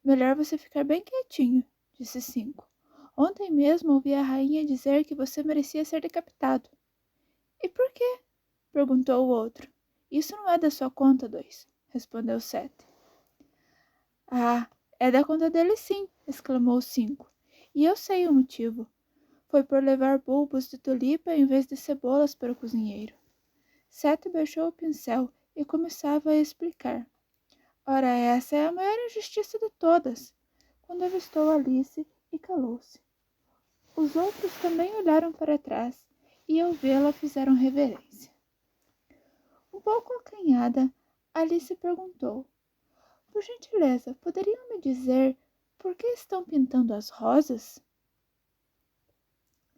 Melhor você ficar bem quietinho, disse 5. Ontem mesmo ouvi a rainha dizer que você merecia ser decapitado. E por quê? Perguntou o outro. Isso não é da sua conta, 2, respondeu 7. Ah, é da conta dele sim, exclamou 5. E eu sei o motivo. Foi por levar bulbos de tulipa em vez de cebolas para o cozinheiro. 7 baixou o pincel e começava a explicar. Ora, essa é a maior injustiça de todas. Quando avistou Alice e calou-se. Os outros também olharam para trás e ao vê-la fizeram reverência. Um pouco acanhada, Alice perguntou. Por gentileza, poderiam me dizer por que estão pintando as rosas?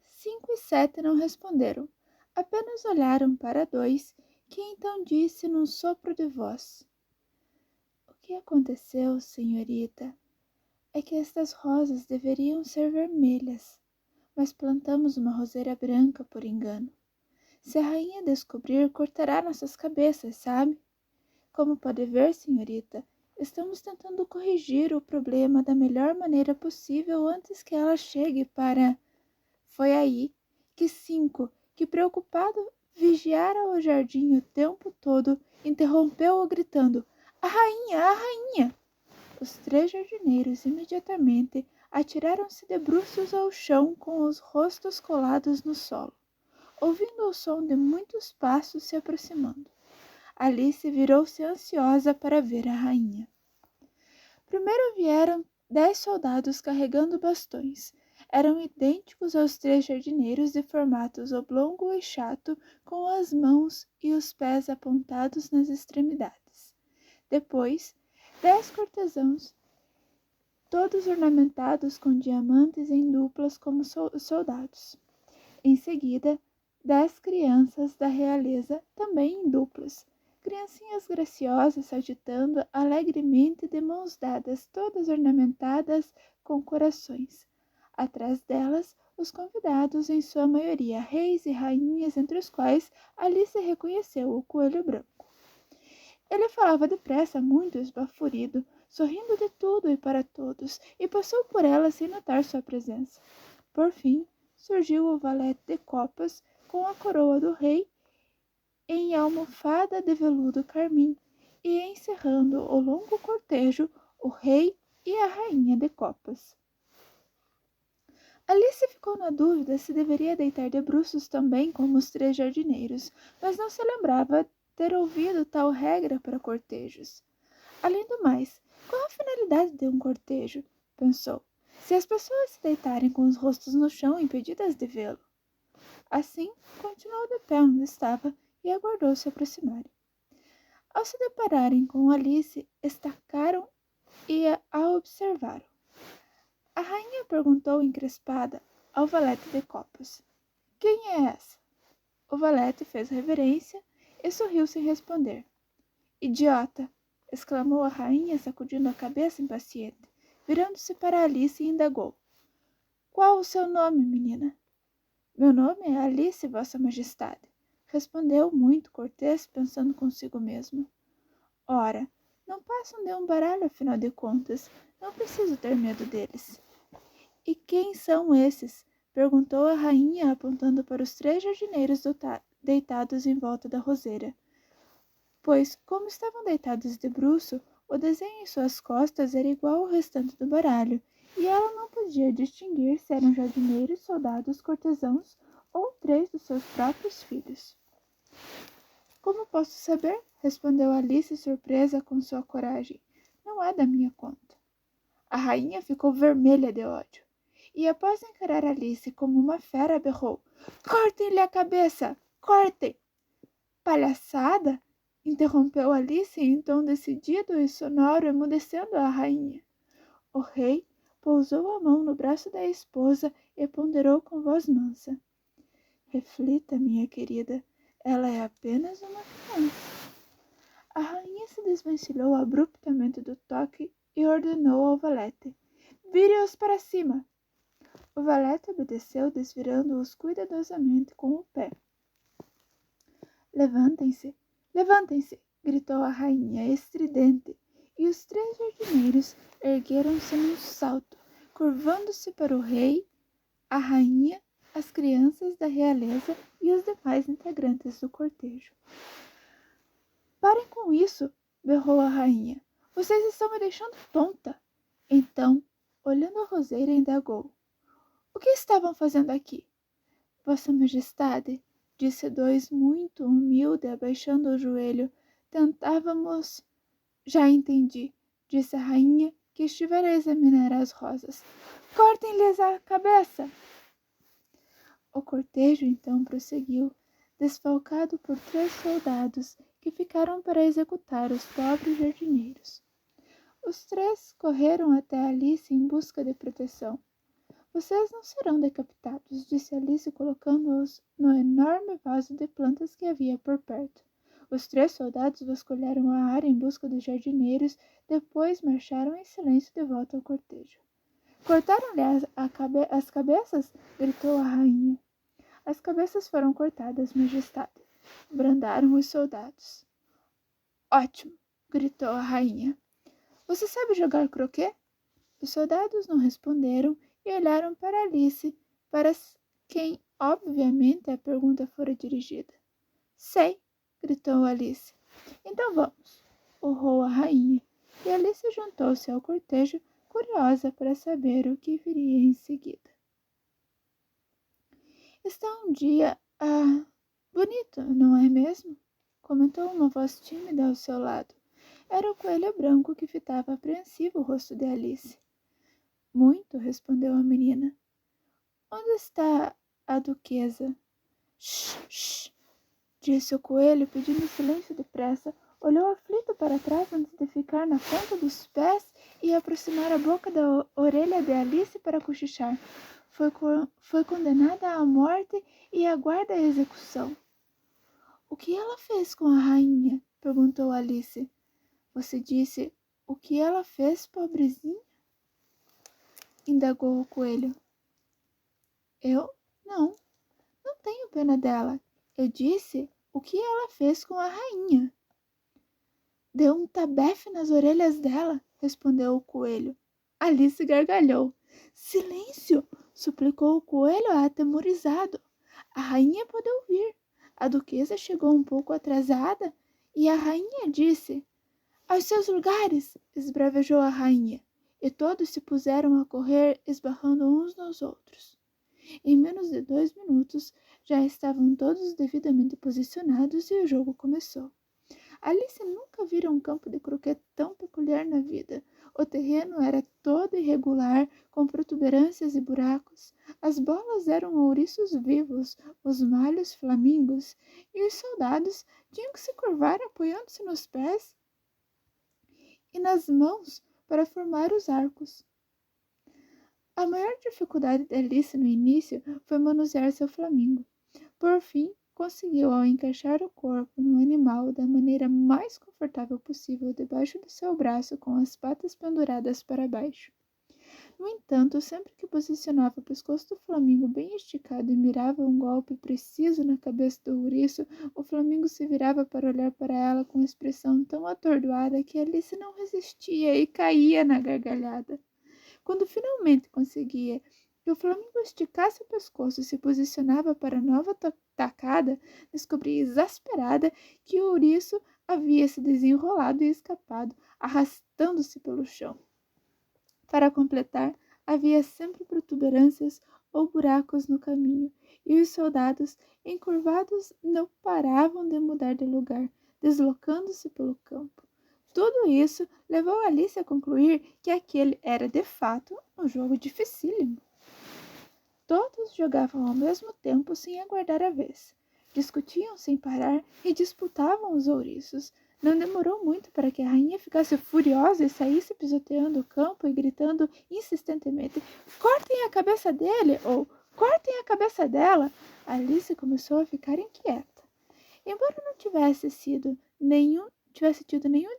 5 e 7 não responderam, apenas olharam para 2, que então disse num sopro de voz. O que aconteceu, senhorita, é que estas rosas deveriam ser vermelhas, mas plantamos uma roseira branca por engano. Se a rainha descobrir, cortará nossas cabeças, sabe? Como pode ver, senhorita, estamos tentando corrigir o problema da melhor maneira possível antes que ela chegue para... Foi aí que 5, que preocupado vigiara o jardim o tempo todo, interrompeu-o gritando: A rainha! A rainha! Os 3 jardineiros imediatamente atiraram-se de bruços ao chão com os rostos colados no solo, ouvindo o som de muitos passos se aproximando. Alice virou-se ansiosa para ver a rainha. Primeiro vieram 10 soldados carregando bastões. Eram idênticos aos 3 jardineiros de formatos oblongo e chato, com as mãos e os pés apontados nas extremidades. Depois, 10 cortesãos, todos ornamentados com diamantes em duplas como soldados. Em seguida, 10 crianças da realeza, também em duplas, criancinhas graciosas saltitando alegremente de mãos dadas, todas ornamentadas com corações. Atrás delas, os convidados, em sua maioria reis e rainhas, entre os quais Alice reconheceu o coelho branco. Ele falava depressa, muito esbaforido, sorrindo de tudo e para todos, e passou por ela sem notar sua presença. Por fim, surgiu o valete de copas, com a coroa do rei em almofada de veludo carmim, e encerrando o longo cortejo, o rei e a rainha de copas. Alice ficou na dúvida se deveria deitar de bruços também como os 3 jardineiros, mas não se lembrava ter ouvido tal regra para cortejos. Além do mais, qual a finalidade de um cortejo? Pensou. Se as pessoas se deitarem com os rostos no chão, impedidas de vê-lo. Assim, continuou de pé onde estava e aguardou se aproximarem. Ao se depararem com Alice, estacaram e a observaram. A rainha perguntou encrespada ao valete de copas: "Quem é essa?" O valete fez reverência e sorriu sem responder. "Idiota!" exclamou a rainha, sacudindo a cabeça impaciente. Virando-se para Alice, indagou: "Qual o seu nome, menina?" "Meu nome é Alice, Vossa Majestade", respondeu muito cortês, pensando consigo mesmo. "Ora, não passam de um baralho, afinal de contas. Não preciso ter medo deles." "E quem são esses?" perguntou a rainha, apontando para os 3 jardineiros deitados em volta da roseira. Pois, como estavam deitados de bruço, o desenho em suas costas era igual ao restante do baralho, e ela não podia distinguir se eram jardineiros, soldados, cortesãos ou 3 dos seus próprios filhos. "Como posso saber?" respondeu Alice, surpresa com sua coragem. "Não é da minha conta." A rainha ficou vermelha de ódio, e após encarar Alice como uma fera, berrou: "Cortem-lhe a cabeça! Cortem!" "Palhaçada!" interrompeu Alice em tom decidido e sonoro, emudecendo a rainha. O rei pousou a mão no braço da esposa e ponderou com voz mansa: "Reflita, minha querida, ela é apenas uma criança." A rainha se desvencilhou abruptamente do toque e ordenou ao valete: "Vire-os para cima." O valete obedeceu, desvirando-os cuidadosamente com o pé. "Levantem-se, levantem-se!" gritou a rainha, estridente, e os 3 jardineiros ergueram-se num salto, curvando-se para o rei, a rainha, as crianças da realeza e os demais integrantes do cortejo. "Parem com isso!" berrou a rainha. "Vocês estão me deixando tonta." Então, olhando a roseira, indagou: "O que estavam fazendo aqui?" "Vossa Majestade", disse 2 muito humilde, abaixando o joelho, "tentávamos..." "Já entendi", disse a rainha, que estivera a examinar as rosas. "Cortem-lhes a cabeça!" O cortejo então prosseguiu, desfalcado por 3 soldados que ficaram para executar os pobres jardineiros. Os 3 correram até Alice em busca de proteção. "Vocês não serão decapitados", disse Alice, colocando-os no enorme vaso de plantas que havia por perto. Os 3 soldados vasculharam a área em busca dos jardineiros, depois marcharam em silêncio de volta ao cortejo. "Cortaram-lhe as cabeças?" gritou a rainha. "As cabeças foram cortadas, Majestade", brandaram os soldados. "Ótimo!" gritou a rainha. "Você sabe jogar croquet?" Os soldados não responderam e olharam para Alice, para quem, obviamente, a pergunta fora dirigida. "Sei!" gritou Alice. "Então vamos!" urrou a rainha, e Alice juntou-se ao cortejo curiosa para saber o que viria em seguida. Está um dia, bonito, não é mesmo? Comentou uma voz tímida ao seu lado. Era o coelho branco que fitava apreensivo o rosto de Alice. Muito, respondeu a menina. Onde está a duquesa? Shh, disse o coelho, pedindo silêncio depressa. Olhou aflito para trás antes de ficar na ponta dos pés e aproximar a boca da orelha de Alice para cochichar. Foi condenada à morte e aguarda a execução. O que ela fez com a rainha? Perguntou Alice. Você disse o que ela fez, pobrezinha? Indagou o coelho. Eu? Não tenho pena dela. Eu disse o que ela fez com a rainha. Deu um tabefe nas orelhas dela, respondeu o coelho. Alice gargalhou. Silêncio! Suplicou o coelho atemorizado. A rainha pode ouvir. A duquesa chegou um pouco atrasada e a rainha disse: Aos seus lugares! Esbravejou a rainha. E todos se puseram a correr, esbarrando uns nos outros. Em menos de 2 minutos, já estavam todos devidamente posicionados e o jogo começou. Alice nunca vira um campo de croquet tão peculiar na vida. O terreno era todo irregular, com protuberâncias e buracos. As bolas eram ouriços vivos, os malhos flamingos, e os soldados tinham que se curvar apoiando-se nos pés e nas mãos para formar os arcos. A maior dificuldade de Alice no início foi manusear seu flamingo. Por fim, conseguiu, ao encaixar o corpo no animal da maneira mais confortável possível debaixo do seu braço, com as patas penduradas para baixo. No entanto, sempre que posicionava o pescoço do flamingo bem esticado e mirava um golpe preciso na cabeça do ouriço, o flamingo se virava para olhar para ela com expressão tão atordoada que Alice não resistia e caía na gargalhada. Quando finalmente conseguia que o flamingo esticasse o pescoço e se posicionava para a nova tacada, descobria exasperada que o ouriço havia se desenrolado e escapado, arrastando-se pelo chão. Para completar, havia sempre protuberâncias ou buracos no caminho, e os soldados, encurvados, não paravam de mudar de lugar, deslocando-se pelo campo. Tudo isso levou Alice a concluir que aquele era, de fato, um jogo dificílimo. Todos jogavam ao mesmo tempo sem aguardar a vez. Discutiam sem parar e disputavam os ouriços. Não demorou muito para que a rainha ficasse furiosa e saísse pisoteando o campo e gritando insistentemente: Cortem a cabeça dele! Ou cortem a cabeça dela! Alice começou a ficar inquieta. Embora não tivesse tido nenhum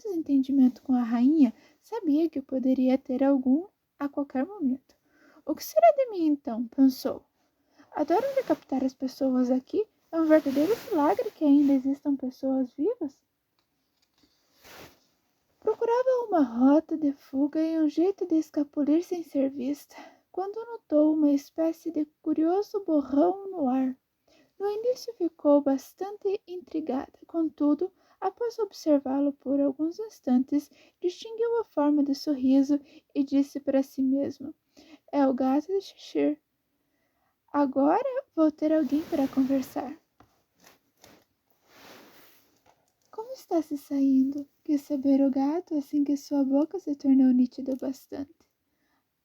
desentendimento com a rainha, sabia que poderia ter algum a qualquer momento. O que será de mim então? Pensou. Adoram decapitar as pessoas aqui. É um verdadeiro milagre que ainda existam pessoas vivas. Procurava uma rota de fuga e um jeito de escapulir sem ser vista, quando notou uma espécie de curioso borrão no ar. No início ficou bastante intrigada, contudo, após observá-lo por alguns instantes, distinguiu a forma de sorriso e disse para si mesma: É o gato de Cheshire. Agora vou ter alguém para conversar. Como está se saindo? Quis saber o gato assim que sua boca se tornou nítida bastante.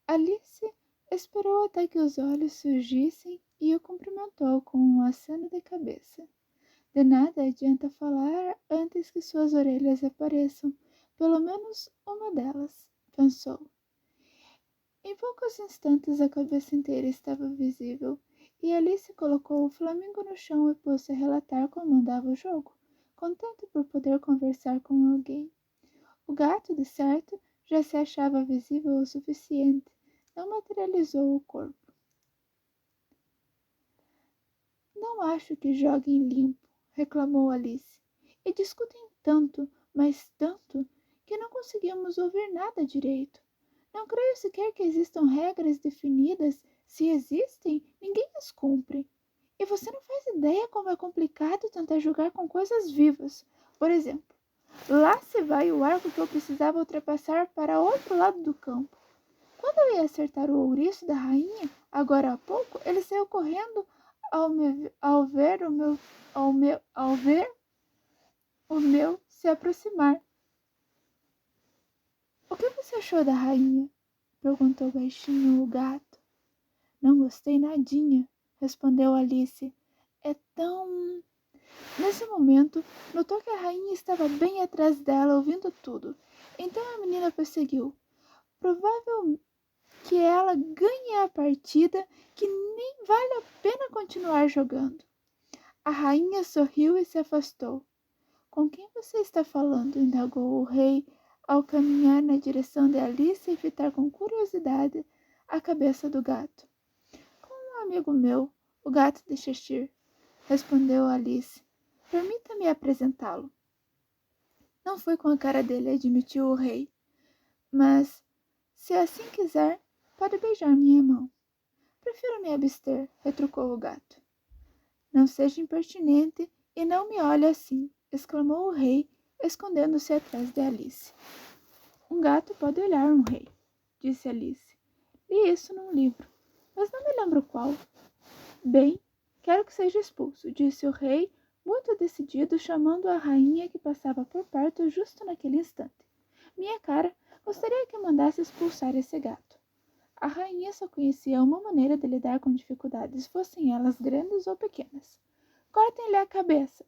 Alice esperou até que os olhos surgissem e o cumprimentou com um aceno de cabeça. De nada adianta falar antes que suas orelhas apareçam, pelo menos uma delas, pensou. Em poucos instantes a cabeça inteira estava visível, e Alice colocou o flamingo no chão e pôs-se a relatar como andava o jogo, contente por poder conversar com alguém. O gato, de certo, já se achava visível o suficiente, não materializou o corpo. Não acho que joguem limpo, reclamou Alice, e discutem tanto, mas tanto, que não conseguimos ouvir nada direito. Não creio sequer que existam regras definidas. Se existem, ninguém as cumpre. E você não faz ideia como é complicado tentar jogar com coisas vivas. Por exemplo, lá se vai o arco que eu precisava ultrapassar para outro lado do campo. Quando eu ia acertar o ouriço da rainha, agora há pouco, ele saiu correndo ao ver o meu se aproximar. O que você achou da rainha? Perguntou baixinho o gato. Não gostei nadinha, respondeu Alice. É tão... Nesse momento, notou que a rainha estava bem atrás dela, ouvindo tudo. Então a menina prosseguiu. Provável que ela ganhe a partida, que nem vale a pena continuar jogando. A rainha sorriu e se afastou. Com quem você está falando? Indagou o rei, ao caminhar na direção de Alice e fitar com curiosidade a cabeça do gato. Com um amigo meu, o gato de Cheshire, respondeu Alice. Permita-me apresentá-lo. Não fui com a cara dele, admitiu o rei. Mas, se assim quiser, pode beijar minha mão. Prefiro me abster, retrucou o gato. Não seja impertinente e não me olhe assim, exclamou o rei, escondendo-se atrás de Alice. Um gato pode olhar um rei, disse Alice. Li isso num livro, mas não me lembro qual. Bem, quero que seja expulso, disse o rei, muito decidido, chamando a rainha que passava por perto justo naquele instante. Minha cara, gostaria que mandasse expulsar esse gato. A rainha só conhecia uma maneira de lidar com dificuldades, fossem elas grandes ou pequenas. Cortem-lhe a cabeça!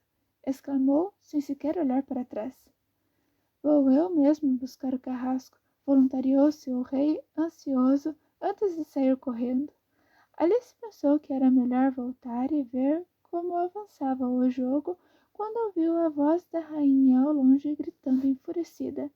Exclamou, sem sequer olhar para trás. Vou eu mesmo buscar o carrasco, voluntariou-se o rei, ansioso, antes de sair correndo. Alice pensou que era melhor voltar e ver como avançava o jogo quando ouviu a voz da rainha ao longe gritando enfurecida.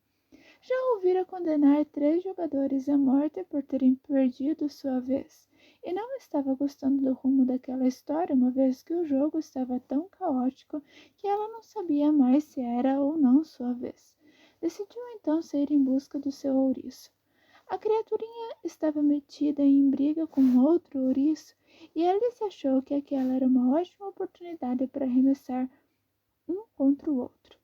Já ouvira condenar 3 jogadores à morte por terem perdido sua vez, e não estava gostando do rumo daquela história, uma vez que o jogo estava tão caótico que ela não sabia mais se era ou não sua vez. Decidiu então sair em busca do seu ouriço. A criaturinha estava metida em briga com outro ouriço, e Alice achou que aquela era uma ótima oportunidade para arremessar um contra o outro.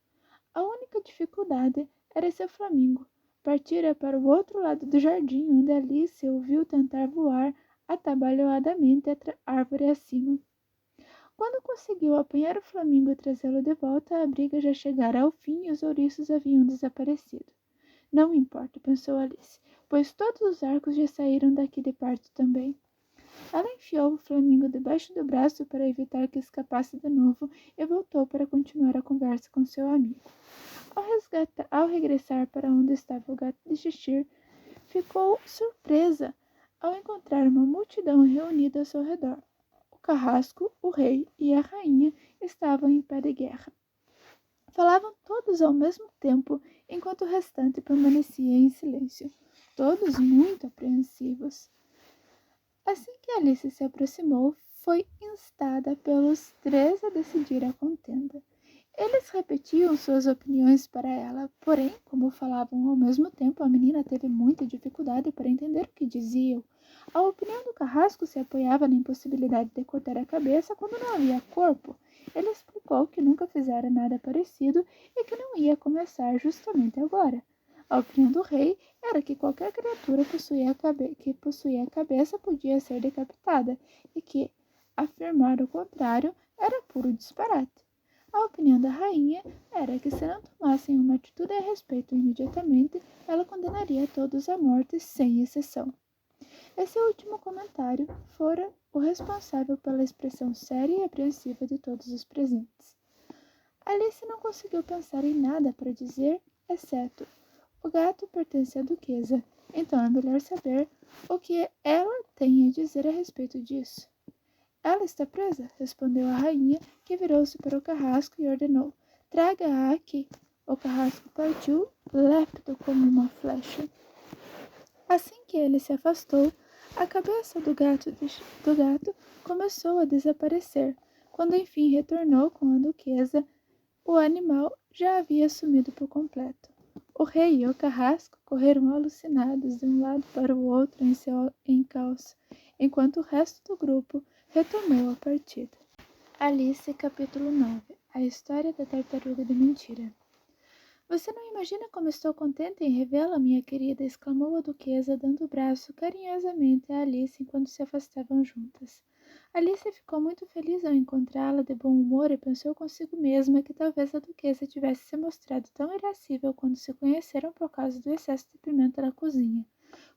A única dificuldade era seu flamingo. Partira para o outro lado do jardim, onde Alice o viu tentar voar atabalhoadamente árvore acima. Quando conseguiu apanhar o flamingo e trazê-lo de volta, a briga já chegara ao fim e os ouriços haviam desaparecido. Não importa, pensou Alice, pois todos os arcos já saíram daqui de perto também. Ela enfiou o flamingo debaixo do braço para evitar que escapasse de novo e voltou para continuar a conversa com seu amigo. Ao regressar para onde estava o gato de Cheshire, ficou surpresa ao encontrar uma multidão reunida ao seu redor. O carrasco, o rei e a rainha estavam em pé de guerra. Falavam todos ao mesmo tempo, enquanto o restante permanecia em silêncio, todos muito apreensivos. Assim que Alice se aproximou, foi instada pelos 3 a decidir a contenda. Eles repetiam suas opiniões para ela, porém, como falavam ao mesmo tempo, a menina teve muita dificuldade para entender o que diziam. A opinião do carrasco se apoiava na impossibilidade de cortar a cabeça quando não havia corpo. Ele explicou que nunca fizera nada parecido e que não ia começar justamente agora. A opinião do rei era que qualquer criatura que possuía a cabeça podia ser decapitada e que afirmar o contrário era puro disparate. A opinião da rainha era que se não tomassem uma atitude a respeito imediatamente, ela condenaria todos à morte sem exceção. Esse último comentário fora o responsável pela expressão séria e apreensiva de todos os presentes. Alice não conseguiu pensar em nada para dizer, exceto: o gato pertence à duquesa, então é melhor saber o que ela tem a dizer a respeito disso. Ela está presa, respondeu a rainha, que virou-se para o carrasco e ordenou: traga-a aqui. O carrasco partiu, lépido como uma flecha. Assim que ele se afastou, a cabeça do gato começou a desaparecer. Quando enfim retornou com a duquesa, o animal já havia sumido por completo. O rei e o carrasco correram alucinados de um lado para o outro em seu encalço, enquanto o resto do grupo retomou a partida. Alice, capítulo 9. A história da tartaruga de mentira. Você não imagina como estou contente em revê-la, minha querida, exclamou a duquesa, dando o braço carinhosamente a Alice enquanto se afastavam juntas. Alice ficou muito feliz ao encontrá-la de bom humor e pensou consigo mesma que talvez a duquesa tivesse se mostrado tão irascível quando se conheceram por causa do excesso de pimenta na cozinha.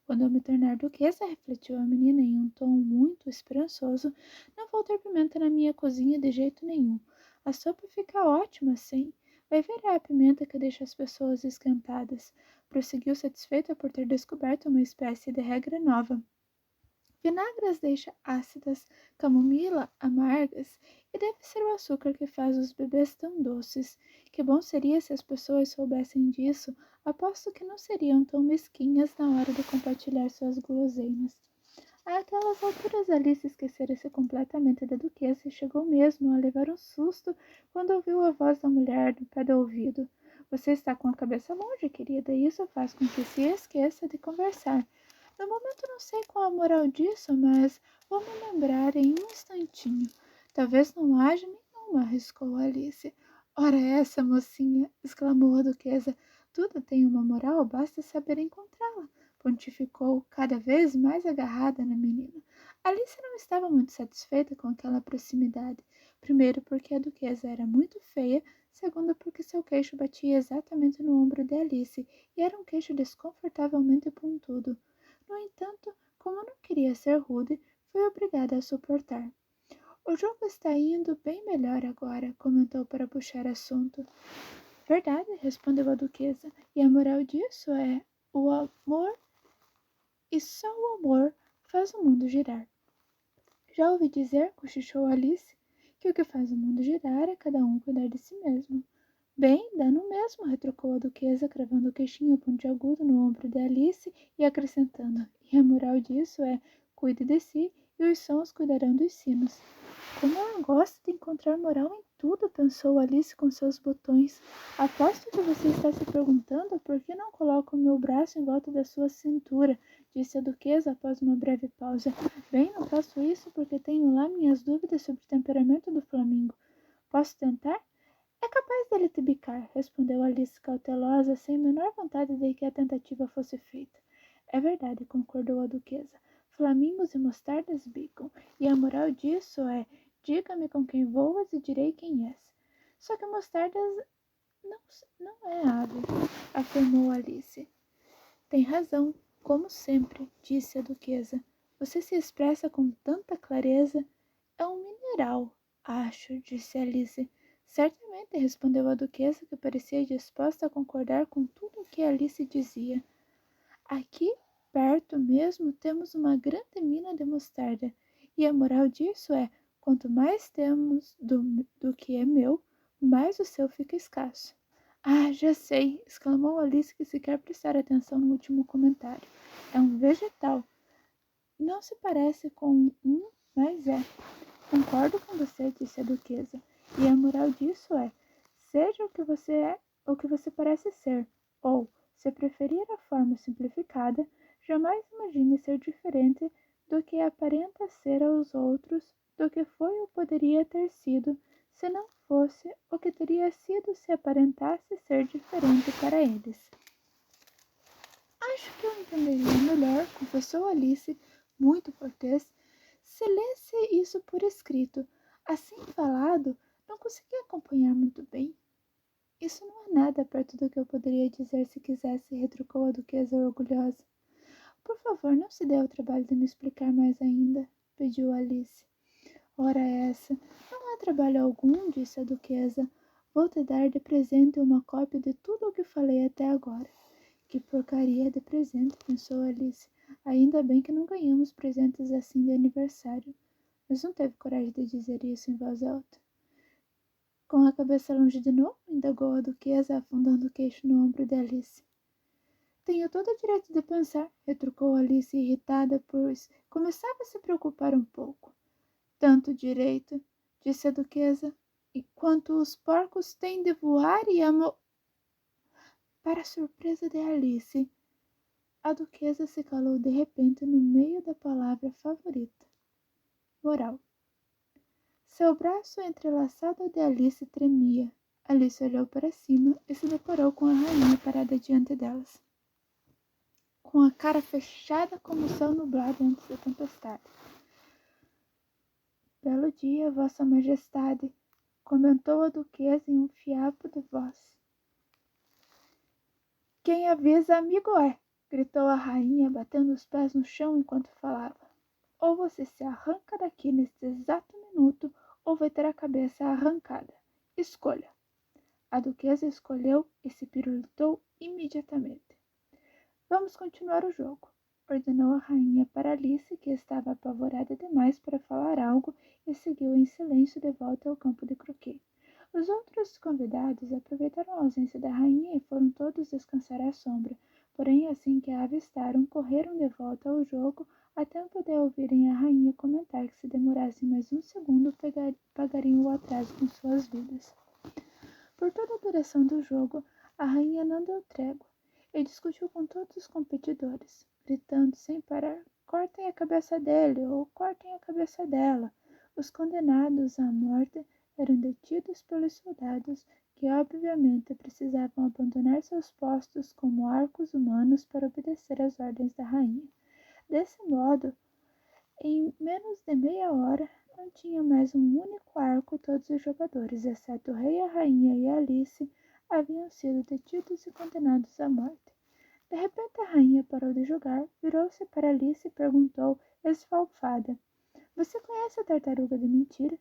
Quando eu me tornar duquesa, refletiu a menina em um tom muito esperançoso, não vou ter pimenta na minha cozinha de jeito nenhum. A sopa fica ótima assim. Vai ver a pimenta que deixa as pessoas esquentadas. Prosseguiu satisfeita por ter descoberto uma espécie de regra nova. Vinagre as deixa ácidas, camomila amargas, e deve ser o açúcar que faz os bebês tão doces. Que bom seria se as pessoas soubessem disso. Aposto que não seriam tão mesquinhas na hora de compartilhar suas guloseimas. Àquelas alturas Alice esquecera-se completamente da duquesa e chegou mesmo a levar um susto quando ouviu a voz da mulher no pé do ouvido. Você está com a cabeça longe, querida, e isso faz com que se esqueça de conversar. No momento não sei qual a moral disso, mas vou me lembrar em um instantinho. Talvez não haja nenhuma, arriscou Alice. Ora essa, mocinha, exclamou a duquesa. Tudo tem uma moral, basta saber encontrá-la. Pontificou, cada vez mais agarrada na menina. Alice não estava muito satisfeita com aquela proximidade. Primeiro porque a duquesa era muito feia, segundo porque seu queixo batia exatamente no ombro de Alice, e era um queixo desconfortavelmente pontudo. No entanto, como não queria ser rude, foi obrigada a suportar. O jogo está indo bem melhor agora, comentou para puxar assunto. Verdade, respondeu a duquesa, e a moral disso é o amor e só o amor faz o mundo girar. Já ouvi dizer, cochichou Alice, que o que faz o mundo girar é cada um cuidar de si mesmo. Bem, dá no mesmo, retrucou a duquesa, cravando o queixinho pontiagudo no ombro de Alice e acrescentando, e a moral disso é, cuide de si e os sons cuidarão dos sinos. Como ela gosta de encontrar moral em tudo, pensou Alice com seus botões. Aposto que você está se perguntando por que não coloco o meu braço em volta da sua cintura, disse a duquesa após uma breve pausa. Bem, não faço isso porque tenho lá minhas dúvidas sobre o temperamento do Flamingo. Posso tentar? É capaz dele te bicar, respondeu Alice cautelosa, sem a menor vontade de que a tentativa fosse feita. É verdade, concordou a duquesa. Flamingos e mostardas bicam, e a moral disso é, diga-me com quem voas e direi quem és. Só que mostardas não é ave, afirmou Alice. Tem razão, como sempre, disse a duquesa. Você se expressa com tanta clareza. É um mineral, acho, disse Alice. Certamente, respondeu a duquesa, que parecia disposta a concordar com tudo o que Alice dizia. Aqui, perto mesmo, temos uma grande mina de mostarda, e a moral disso é, quanto mais temos do que é meu, mais o seu fica escasso. Ah, já sei, exclamou Alice, que sequer prestara atenção no último comentário. É um vegetal. Não se parece com mas é. Concordo com você, disse a duquesa, e a moral disso é, seja o que você é, o que você parece ser, ou, se preferir a forma simplificada, jamais imagine ser diferente do que aparenta ser aos outros, do que foi ou poderia ter sido, se não fosse o que teria sido se aparentasse ser diferente para eles. Acho que eu entenderia melhor, confessou Alice, muito cortês, se lesse isso por escrito. Assim falado, não consegui acompanhar muito bem. Isso não é nada perto do que eu poderia dizer se quisesse, retrucou a duquesa orgulhosa. Por favor, não se dê ao trabalho de me explicar mais ainda, pediu Alice. Ora essa, não há trabalho algum, disse a duquesa. Vou te dar de presente uma cópia de tudo o que falei até agora. Que porcaria de presente, pensou Alice. Ainda bem que não ganhamos presentes assim de aniversário. Mas não teve coragem de dizer isso em voz alta. Com a cabeça longe de novo, indagou a duquesa, afundando o queixo no ombro de Alice. Tenho todo o direito de pensar, retrucou Alice, irritada, pois começava a se preocupar um pouco. Tanto direito, disse a duquesa, e quanto os porcos têm de voar e Para a surpresa de Alice, a duquesa se calou de repente no meio da palavra favorita. Moral. Seu braço entrelaçado de Alice tremia. Alice olhou para cima e se deparou com a rainha parada diante delas, com a cara fechada como o céu nublado antes da tempestade. Belo dia, Vossa Majestade, comentou a duquesa em um fiapo de voz. Quem avisa amigo é, gritou a rainha, batendo os pés no chão enquanto falava. Ou você se arranca daqui neste exato minuto, ou vai ter a cabeça arrancada. Escolha. A duquesa escolheu e se pirulitou imediatamente. Vamos continuar o jogo, ordenou a rainha para Alice, que estava apavorada demais para falar algo, e seguiu em silêncio de volta ao campo de croquet. Os outros convidados aproveitaram a ausência da rainha e foram todos descansar à sombra, porém assim que a avistaram, correram de volta ao jogo a tempo de ouvirem a rainha comentar que se demorassem mais um segundo pagariam o atraso com suas vidas. Por toda a duração do jogo, a rainha não deu trégua e discutiu com todos os competidores, gritando sem parar: cortem a cabeça dele ou cortem a cabeça dela. Os condenados à morte eram detidos pelos soldados, que obviamente precisavam abandonar seus postos como arcos humanos para obedecer às ordens da rainha. Desse modo, em menos de meia hora, não tinha mais um único arco e todos os jogadores, exceto o rei, a rainha e Alice, haviam sido detidos e condenados à morte. De repente a rainha parou de jogar, virou-se para Alice e perguntou, esfalfada: Você conhece a tartaruga de mentira?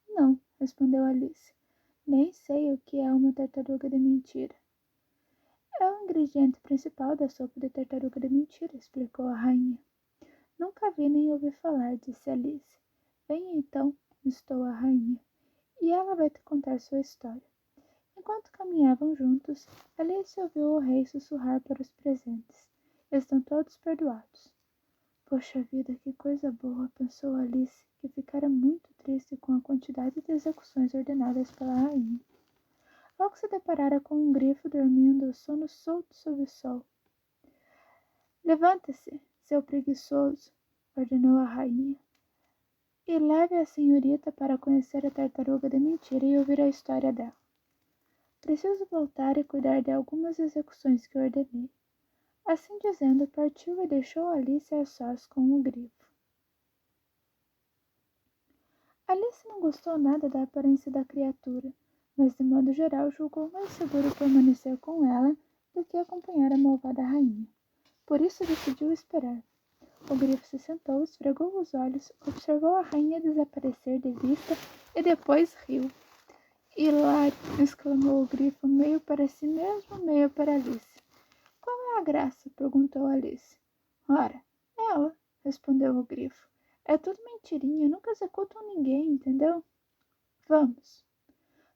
Não, respondeu Alice. Nem sei o que é uma tartaruga de mentira. É o ingrediente principal da sopa de tartaruga de mentira, explicou a rainha. Nunca vi nem ouvi falar, disse Alice. Venha então, instou a rainha, e ela vai te contar sua história. Enquanto caminhavam juntos, Alice ouviu o rei sussurrar para os presentes. Estão todos perdoados. Poxa vida, que coisa boa, pensou Alice, que ficara muito triste com a quantidade de execuções ordenadas pela rainha. Logo se deparara com um grifo dormindo o sono solto sob o sol. Levante-se, seu preguiçoso, ordenou a rainha, e leve a senhorita para conhecer a tartaruga de mentira e ouvir a história dela. Preciso voltar e cuidar de algumas execuções que ordenei. Assim dizendo, partiu e deixou Alice a sós com o grifo. Alice não gostou nada da aparência da criatura, mas de modo geral julgou mais seguro permanecer com ela do que acompanhar a malvada rainha. Por isso decidiu esperar. O grifo se sentou, esfregou os olhos, observou a rainha desaparecer de vista e depois riu. Hilário! Exclamou o grifo, meio para si mesmo, meio para Alice. Qual é a graça? Perguntou Alice. Ora, ela, respondeu o grifo. É tudo mentirinha, nunca executam ninguém, entendeu? Vamos.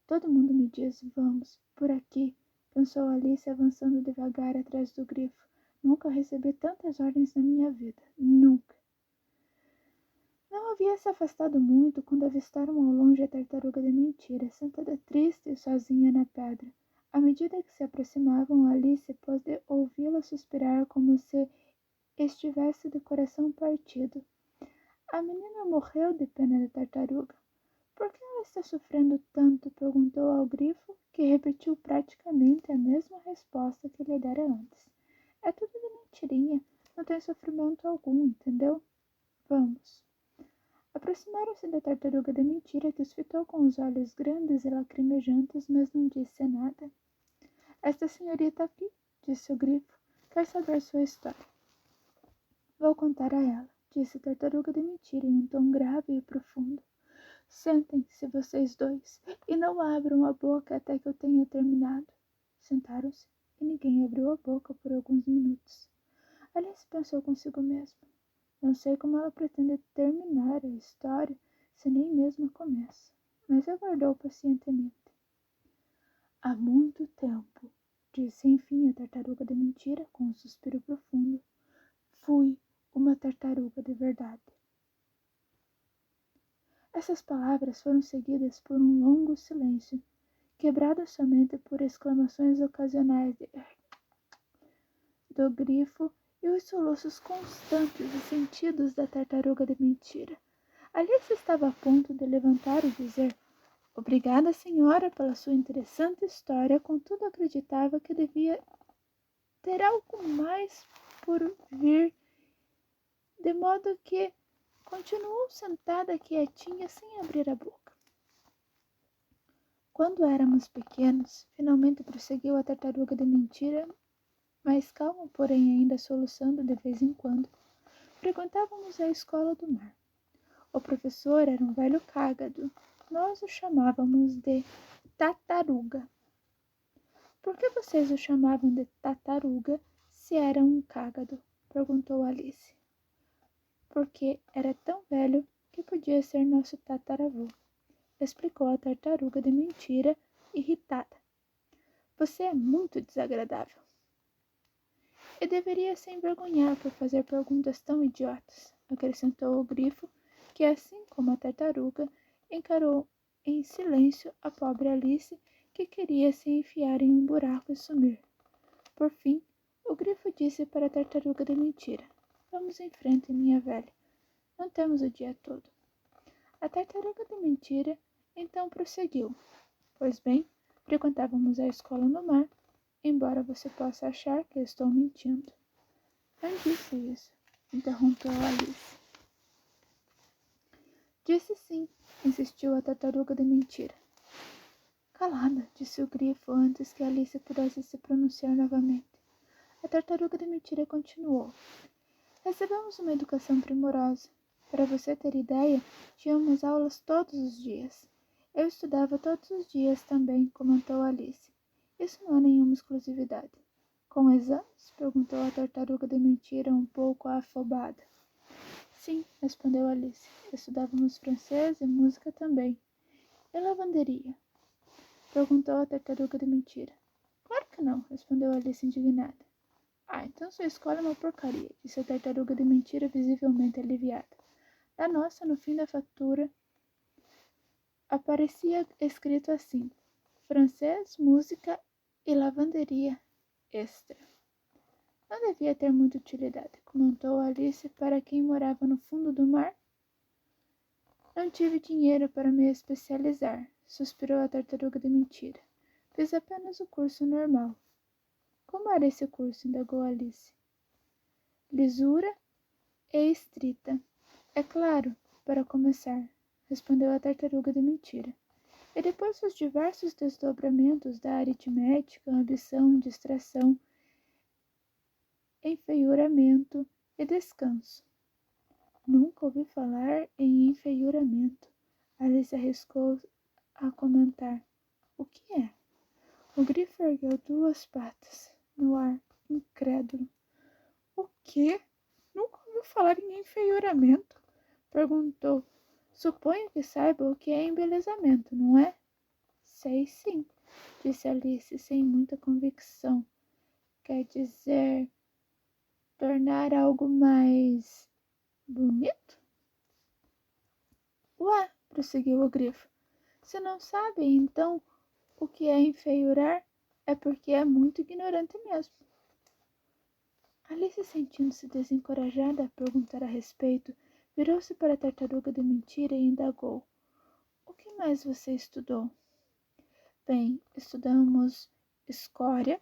Todo mundo me diz vamos, por aqui, pensou Alice avançando devagar atrás do grifo. Nunca recebi tantas ordens na minha vida. Nunca. Não havia se afastado muito quando avistaram ao longe a tartaruga de mentira, sentada triste e sozinha na pedra. À medida que se aproximavam, Alice pôde ouvi-la suspirar como se estivesse de coração partido. A menina morreu de pena da tartaruga. Por que ela está sofrendo tanto? Perguntou ao grifo, que repetiu praticamente a mesma resposta que lhe dera antes. É tudo de mentirinha, não tem sofrimento algum, entendeu? Vamos. Aproximaram-se da tartaruga de mentira, que os fitou com os olhos grandes e lacrimejantes, mas não disse nada. Esta senhorita aqui, disse o grifo, quer saber sua história. Vou contar a ela, disse a tartaruga de mentira em um tom grave e profundo. Sentem-se vocês dois e não abram a boca até que eu tenha terminado. Sentaram-se e ninguém abriu a boca por alguns minutos. Alice pensou consigo mesma. Não sei como ela pretende terminar a história se nem mesmo começa, mas aguardou pacientemente. Há muito tempo, disse enfim a tartaruga de mentira com um suspiro profundo, fui uma tartaruga de verdade. Essas palavras foram seguidas por um longo silêncio, quebrado somente por exclamações ocasionais do grifo e os soluços constantes e sentidos da tartaruga de mentira. Alice estava a ponto de levantar e dizer Obrigada, senhora, pela sua interessante história, contudo acreditava que devia ter algo mais por vir, de modo que continuou sentada quietinha sem abrir a boca. Quando éramos pequenos, finalmente prosseguiu a tartaruga de mentira, mais calma, porém ainda soluçando de vez em quando, frequentávamos a escola do mar. O professor era um velho cágado. Nós o chamávamos de Tartaruga. Por que vocês o chamavam de Tartaruga se era um cágado? Perguntou Alice. Porque era tão velho que podia ser nosso tataravô, explicou a tartaruga de mentira, irritada. Você é muito desagradável. E deveria se envergonhar por fazer perguntas tão idiotas, acrescentou o grifo, que assim como a tartaruga, encarou em silêncio a pobre Alice, que queria se enfiar em um buraco e sumir. Por fim, o grifo disse para a tartaruga de mentira: Vamos em frente, minha velha. Não temos o dia todo. A tartaruga de mentira então prosseguiu. Pois bem, frequentávamos a escola no mar, embora você possa achar que estou mentindo. Não disse isso, interrompeu Alice. Disse sim, insistiu a tartaruga de mentira. Calada, disse o grifo antes que Alice pudesse se pronunciar novamente. A tartaruga de mentira continuou. Recebemos uma educação primorosa. Para você ter ideia, tínhamos aulas todos os dias. Eu estudava todos os dias também, comentou Alice. Isso não é nenhuma exclusividade. Com exames? Perguntou a tartaruga de mentira um pouco afobada. Sim, respondeu Alice. Estudávamos francês e música também. E lavanderia? Perguntou a tartaruga de mentira. Claro que não, respondeu Alice indignada. Ah, então sua escola é uma porcaria, disse a tartaruga de mentira visivelmente aliviada. Da nossa, no fim da fatura, aparecia escrito assim: francês, música e lavanderia extra. Não devia ter muita utilidade, comentou Alice para quem morava no fundo do mar. Não tive dinheiro para me especializar, suspirou a tartaruga de mentira. Fiz apenas o curso normal. Como era esse curso? Indagou Alice. Lisura e estrita. É claro, para começar, respondeu a tartaruga de mentira. E depois os diversos desdobramentos da aritmética, ambição, distração, enfeiuramento e descanso. Nunca ouvi falar em enfeiuramento. Alice arriscou a comentar. O que é? O grifo ergueu duas patas no ar, incrédulo. O quê? Nunca ouviu falar em enfeiuramento? Perguntou. Suponho que saiba o que é embelezamento, não é? Sei sim, disse Alice sem muita convicção. Quer dizer, tornar algo mais bonito? Ué, prosseguiu o grifo. Se não sabe, então, o que é enfeiurar, é porque é muito ignorante mesmo. Alice, sentindo-se desencorajada a perguntar a respeito, virou-se para a tartaruga de mentira e indagou. O que mais você estudou? Bem, estudamos escória,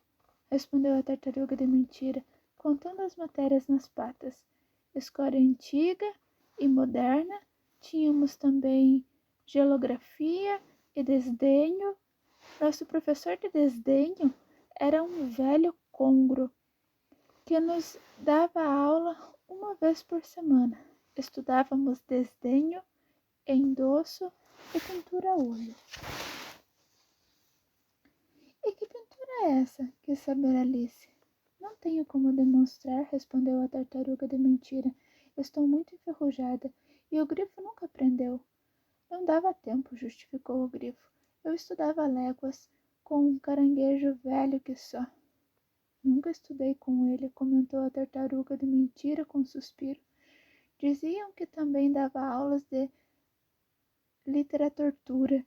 respondeu a tartaruga de mentira, contando as matérias nas patas. Escória antiga e moderna, tínhamos também geografia e desdenho. Nosso professor de desdenho era um velho congro que nos dava aula uma vez por semana. Estudávamos desdenho, endosso e pintura a óleo. E que pintura é essa? Quis saber Alice. Não tenho como demonstrar, respondeu a tartaruga de mentira. Estou muito enferrujada e o grifo nunca aprendeu. Não dava tempo, justificou o grifo. Eu estudava léguas com um caranguejo velho que só. Nunca estudei com ele, comentou a tartaruga de mentira com um suspiro. Diziam que também dava aulas de literatura.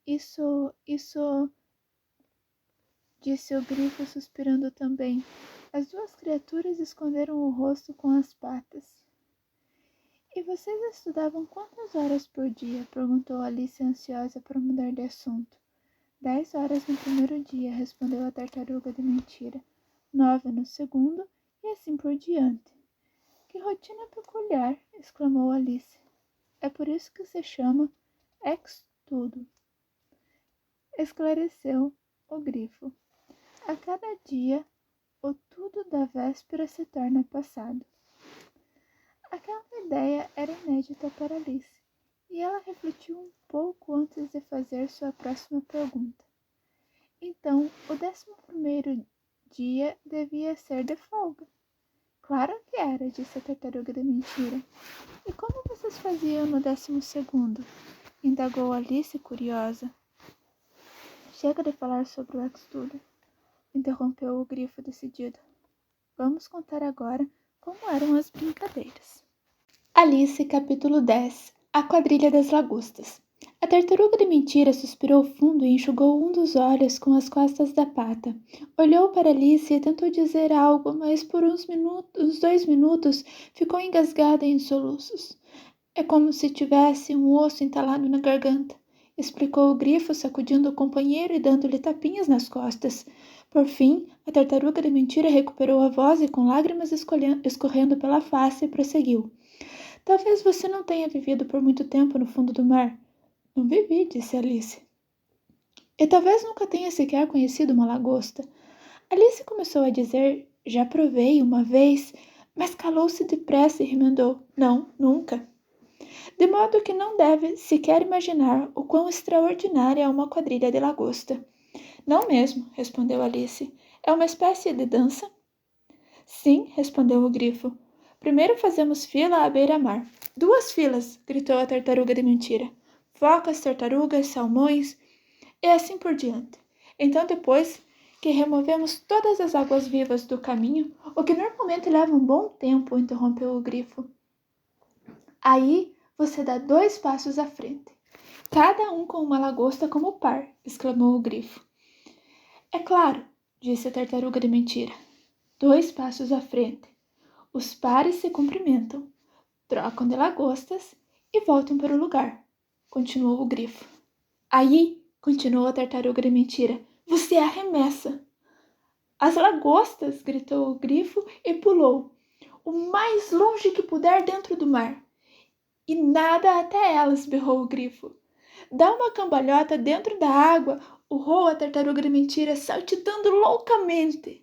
Isso, disse o grifo suspirando também. As duas criaturas esconderam o rosto com as patas. E vocês estudavam quantas horas por dia? Perguntou Alice ansiosa para mudar de assunto. 10 horas no primeiro dia, respondeu a tartaruga de mentira. 9 no segundo e assim por diante. Que rotina peculiar! Exclamou Alice. É por isso que se chama ex-tudo, esclareceu o grifo. A cada dia, o tudo da véspera se torna passado. Aquela ideia era inédita para Alice, e ela refletiu um pouco antes de fazer sua próxima pergunta. Então, o 11º dia devia ser de folga. Claro que era, disse a tartaruga de mentira. E como vocês faziam no 12º? Indagou Alice, curiosa. Chega de falar sobre o ex-tudo, interrompeu o grifo decidido. Vamos contar agora como eram as brincadeiras. Alice, capítulo 10. A quadrilha das lagostas. A tartaruga de mentira suspirou fundo e enxugou um dos olhos com as costas da pata. Olhou para Alice e tentou dizer algo, mas por uns 2 minutos ficou engasgada em soluços. É como se tivesse um osso entalado na garganta, explicou o grifo, sacudindo o companheiro e dando-lhe tapinhas nas costas. Por fim, a tartaruga de mentira recuperou a voz e, com lágrimas escorrendo pela face, prosseguiu. Talvez você não tenha vivido por muito tempo no fundo do mar. Não vivi, disse Alice. E talvez nunca tenha sequer conhecido uma lagosta. Alice começou a dizer, já provei uma vez, mas calou-se depressa e remendou, não, nunca. De modo que não deve sequer imaginar o quão extraordinária é uma quadrilha de lagosta. Não mesmo, respondeu Alice. É uma espécie de dança? Sim, respondeu o grifo. Primeiro fazemos fila à beira-mar. 2 filas, gritou a tartaruga de mentira. Focas, tartarugas, salmões e assim por diante. Então, depois que removemos todas as águas vivas do caminho, o que normalmente leva um bom tempo, interrompeu o grifo. Aí você dá 2 passos à frente. Cada um com uma lagosta como par, exclamou o grifo. É claro, disse a tartaruga de mentira. 2 passos à frente. Os pares se cumprimentam, trocam de lagostas e voltam para o lugar, continuou o grifo. Aí, continuou a tartaruga de mentira, você arremessa. As lagostas, gritou o grifo e pulou, o mais longe que puder dentro do mar. E nada até elas, berrou o grifo. Dá uma cambalhota dentro da água, urrou a tartaruga de mentira, saltitando loucamente.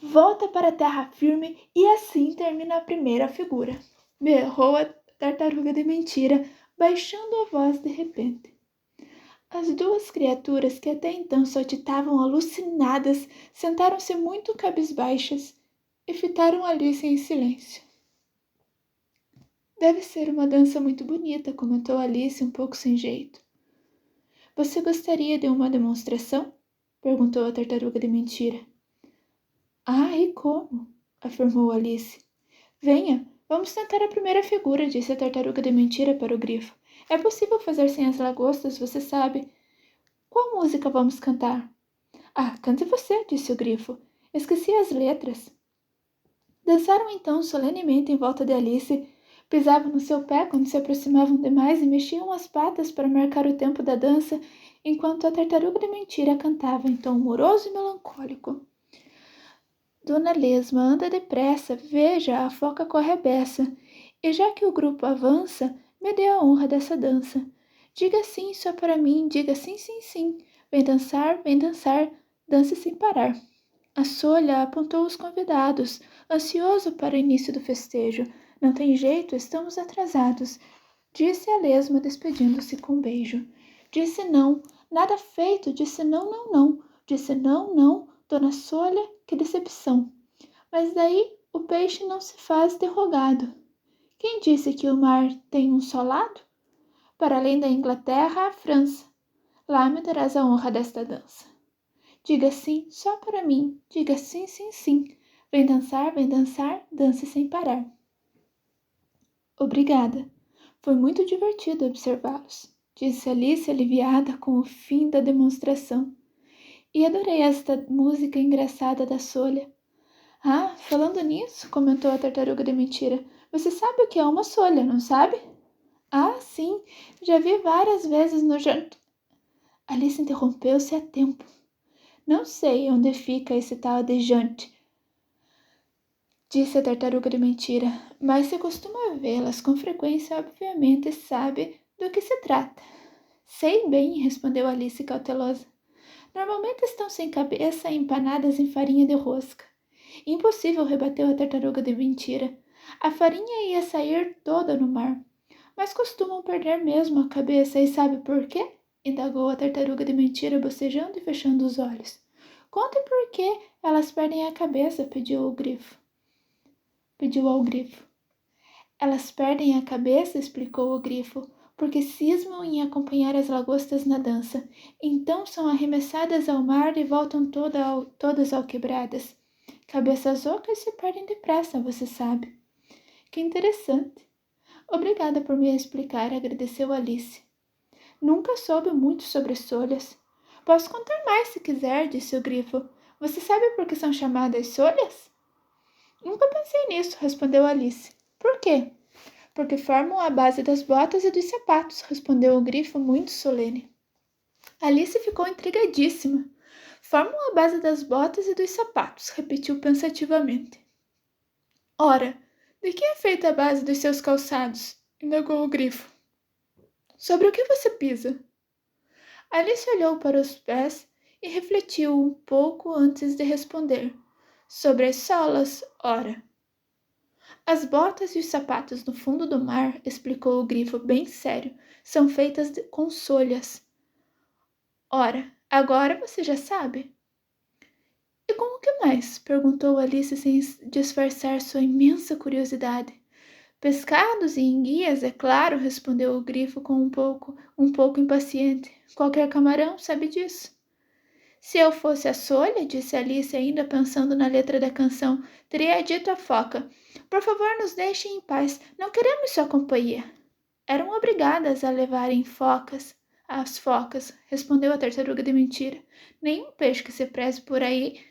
Volta para a terra firme e assim termina a primeira figura, berrou a tartaruga de mentira, baixando a voz de repente. As 2 criaturas que até então saltitavam alucinadas sentaram-se muito cabisbaixas e fitaram Alice em silêncio. Deve ser uma dança muito bonita, comentou Alice um pouco sem jeito. Você gostaria de uma demonstração? Perguntou a tartaruga de mentira. Ah, e como? Afirmou Alice. Venha, vamos tentar a primeira figura, disse a tartaruga de mentira para o grifo. É possível fazer sem as lagostas, você sabe. Qual música vamos cantar? Ah, cante você, disse o grifo. Esqueci as letras. Dançaram então solenemente em volta de Alice, pisavam no seu pé quando se aproximavam demais e mexiam as patas para marcar o tempo da dança, enquanto a tartaruga de mentira cantava em tom moroso e melancólico. Dona Lesma, anda depressa, veja, a foca corre a beça, e já que o grupo avança, me dê a honra dessa dança. Diga sim só para mim, diga sim, sim, sim. Vem dançar, dance sem parar. A solha apontou os convidados, ansioso para o início do festejo. Não tem jeito, estamos atrasados, disse a lesma despedindo-se com um beijo. Disse não, nada feito, disse não, não, não. Disse não, não, dona Solha, que decepção. Mas daí o peixe não se faz derrogado. Quem disse que o mar tem um só lado? Para além da Inglaterra, a França. Lá me darás a honra desta dança. Diga sim, só para mim. Diga sim, sim, sim. Vem dançar, dance sem parar. Obrigada. Foi muito divertido observá-los, disse Alice aliviada com o fim da demonstração. E adorei esta música engraçada da solha. Ah, falando nisso, comentou a tartaruga de mentira, você sabe o que é uma solha, não sabe? Ah, sim, já vi várias vezes no jantar. Alice interrompeu-se a tempo. Não sei onde fica esse tal de jante, disse a tartaruga de mentira, mas se costuma vê-las com frequência, obviamente sabe do que se trata. Sei bem, respondeu Alice cautelosa. Normalmente estão sem cabeça e empanadas em farinha de rosca. Impossível, rebateu a tartaruga de mentira. A farinha ia sair toda no mar. Mas costumam perder mesmo a cabeça e sabe por quê? Indagou a tartaruga de mentira, bocejando e fechando os olhos. Conte por que elas perdem a cabeça, pediu ao grifo. Elas perdem a cabeça, explicou o grifo, porque cismam em acompanhar as lagostas na dança. Então são arremessadas ao mar e voltam todas alquebradas. Cabeças ocas se perdem depressa, você sabe. Que interessante. Obrigada por me explicar, agradeceu Alice. Nunca soube muito sobre solhas. Posso contar mais se quiser, disse o grifo. Você sabe por que são chamadas solhas? Nunca pensei nisso, respondeu Alice. Por quê? Porque formam a base das botas e dos sapatos, respondeu o grifo muito solene. Alice ficou intrigadíssima. Formam a base das botas e dos sapatos, repetiu pensativamente. Ora, de que é feita a base dos seus calçados? Indagou o grifo. Sobre o que você pisa? Alice olhou para os pés e refletiu um pouco antes de responder. Sobre as solas, ora. As botas e os sapatos no fundo do mar, explicou o grifo bem sério, são feitas com solhas. Ora, agora você já sabe. E com o que mais? Perguntou Alice sem disfarçar sua imensa curiosidade. Pescados e enguias, é claro, respondeu o grifo com um pouco impaciente. Qualquer camarão sabe disso. Se eu fosse a Solha, disse Alice, ainda pensando na letra da canção, teria dito à foca: Por favor, nos deixem em paz, não queremos sua companhia. Eram obrigadas a levarem as focas, respondeu a tartaruga de mentira. Nenhum peixe que se preze por aí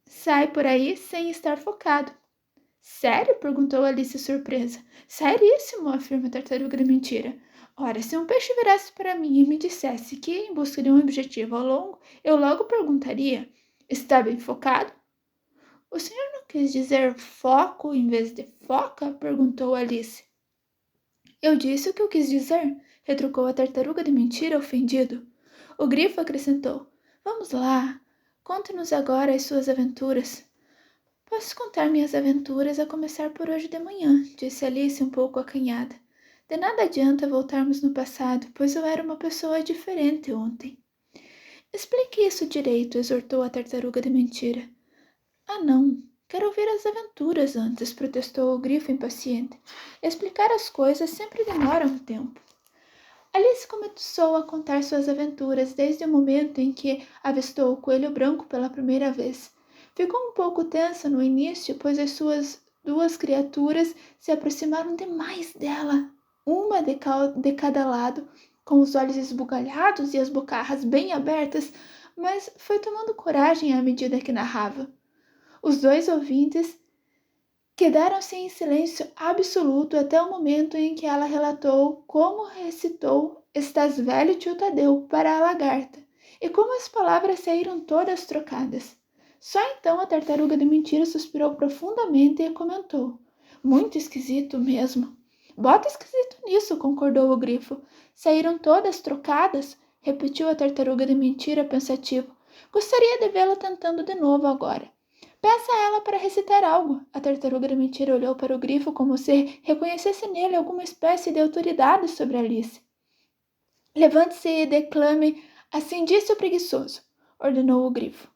sai por aí sem estar focado. Sério? Perguntou Alice surpresa. Seríssimo, afirma a tartaruga de mentira. Ora, se um peixe virasse para mim e me dissesse que ia em busca de um objetivo ao longo, eu logo perguntaria: Está bem focado? O senhor não quis dizer foco em vez de foca? Perguntou Alice. Eu disse o que eu quis dizer, retrucou a tartaruga de mentira ofendido. O grifo acrescentou: Vamos lá, conte-nos agora as suas aventuras. Posso contar minhas aventuras a começar por hoje de manhã, disse Alice um pouco acanhada. De nada adianta voltarmos no passado, pois eu era uma pessoa diferente ontem. Explique isso direito, exortou a tartaruga de mentira. Ah, não. Quero ouvir as aventuras antes, protestou o grifo impaciente. Explicar as coisas sempre demora um tempo. Alice começou a contar suas aventuras desde o momento em que avistou o coelho branco pela primeira vez. Ficou um pouco tensa no início, pois as suas duas criaturas se aproximaram demais dela, uma de cada lado, com os olhos esbugalhados e as bocarras bem abertas, mas foi tomando coragem à medida que narrava. Os dois ouvintes quedaram-se em silêncio absoluto até o momento em que ela relatou como recitou Estás velho, tio Tadeu, para a lagarta, e como as palavras saíram todas trocadas. Só então a tartaruga de mentira suspirou profundamente e comentou: Muito esquisito mesmo. Bota esquisito nisso, concordou o grifo. Saíram todas trocadas, repetiu a tartaruga de mentira pensativo. Gostaria de vê-la tentando de novo agora. Peça a ela para recitar algo. A tartaruga de mentira olhou para o grifo como se reconhecesse nele alguma espécie de autoridade sobre Alice. Levante-se e declame, assim disse o preguiçoso, ordenou o grifo.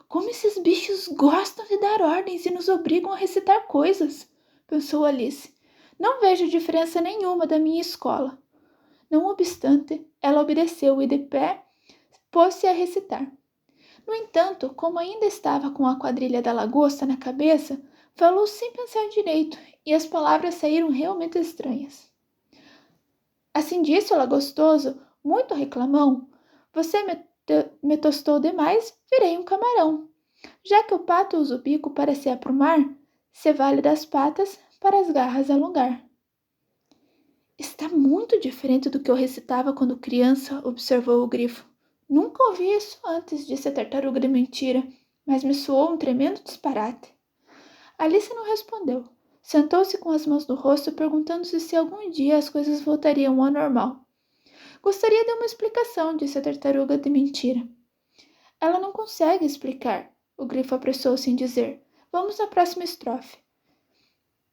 Como esses bichos gostam de dar ordens e nos obrigam a recitar coisas, pensou Alice. Não vejo diferença nenhuma da minha escola. Não obstante, ela obedeceu e de pé pôs-se a recitar. No entanto, como ainda estava com a quadrilha da lagosta na cabeça, falou sem pensar direito e as palavras saíram realmente estranhas. Assim disse o lagostoso, muito reclamão. Você me tostou demais, virei um camarão. Já que o pato usa o bico para se aprumar, se vale das patas para as garras alongar. Está muito diferente do que eu recitava quando criança, observou o grifo. Nunca ouvi isso antes, disse a tartaruga de mentira, mas me soou um tremendo disparate. Alice não respondeu. Sentou-se com as mãos no rosto, perguntando-se se algum dia as coisas voltariam ao normal. Gostaria de uma explicação, disse a tartaruga de mentira. Ela não consegue explicar, o grifo apressou-se em dizer. Vamos à próxima estrofe.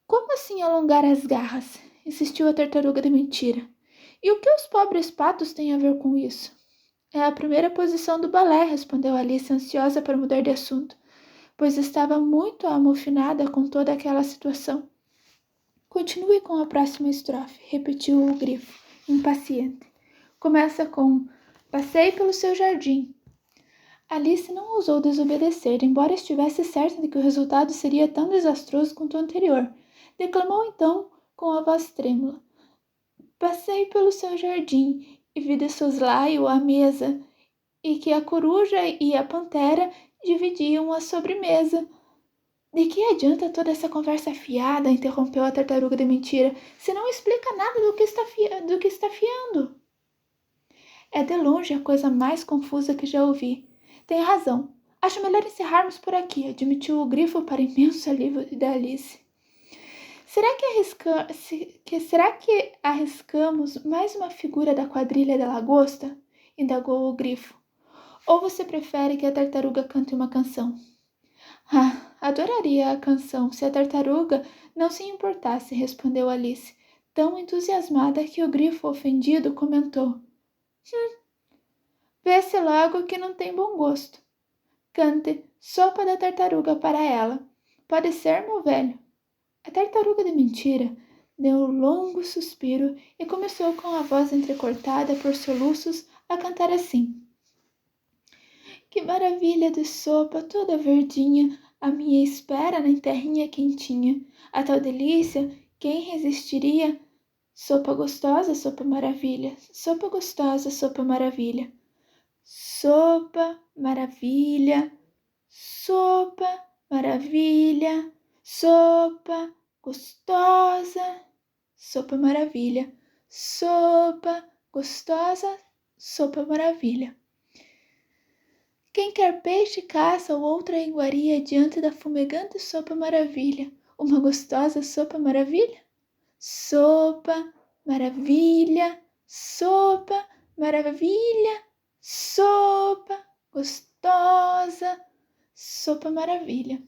Como assim alongar as garras? Insistiu a tartaruga de mentira. E o que os pobres patos têm a ver com isso? É a primeira posição do balé, respondeu Alice, ansiosa para mudar de assunto, pois estava muito amofinada com toda aquela situação. Continue com a próxima estrofe, repetiu o grifo, impaciente. Começa com Passei pelo seu jardim. Alice não ousou desobedecer, embora estivesse certa de que o resultado seria tão desastroso quanto o anterior. Declamou então com a voz trêmula. Passei pelo seu jardim e vi de soslaio a mesa, e que a coruja e a pantera dividiam a sobremesa. De que adianta toda essa conversa fiada? Interrompeu a tartaruga de mentira, se não explica nada do que está fiando. É de longe a coisa mais confusa que já ouvi. Tem razão. Acho melhor encerrarmos por aqui, admitiu o grifo para imenso alívio de Alice. Será que arriscamos mais uma figura da quadrilha da lagosta? Indagou o grifo. Ou você prefere que a tartaruga cante uma canção? Ah, adoraria a canção se a tartaruga não se importasse, respondeu Alice, tão entusiasmada que o grifo ofendido comentou. Vê-se logo que não tem bom gosto. Cante Sopa da Tartaruga para ela. Pode ser, meu velho? A tartaruga de mentira deu um longo suspiro e começou com a voz entrecortada por soluços a cantar assim. Que maravilha de sopa, toda verdinha, a minha espera na terrinha quentinha. A tal delícia, quem resistiria? Sopa gostosa, sopa maravilha, sopa gostosa, sopa maravilha. Sopa maravilha, sopa maravilha, sopa gostosa, sopa maravilha, sopa gostosa, sopa maravilha. Quem quer peixe, caça ou outra iguaria diante da fumegante sopa maravilha, uma gostosa sopa maravilha? Sopa maravilha, sopa maravilha, sopa gostosa, sopa maravilha.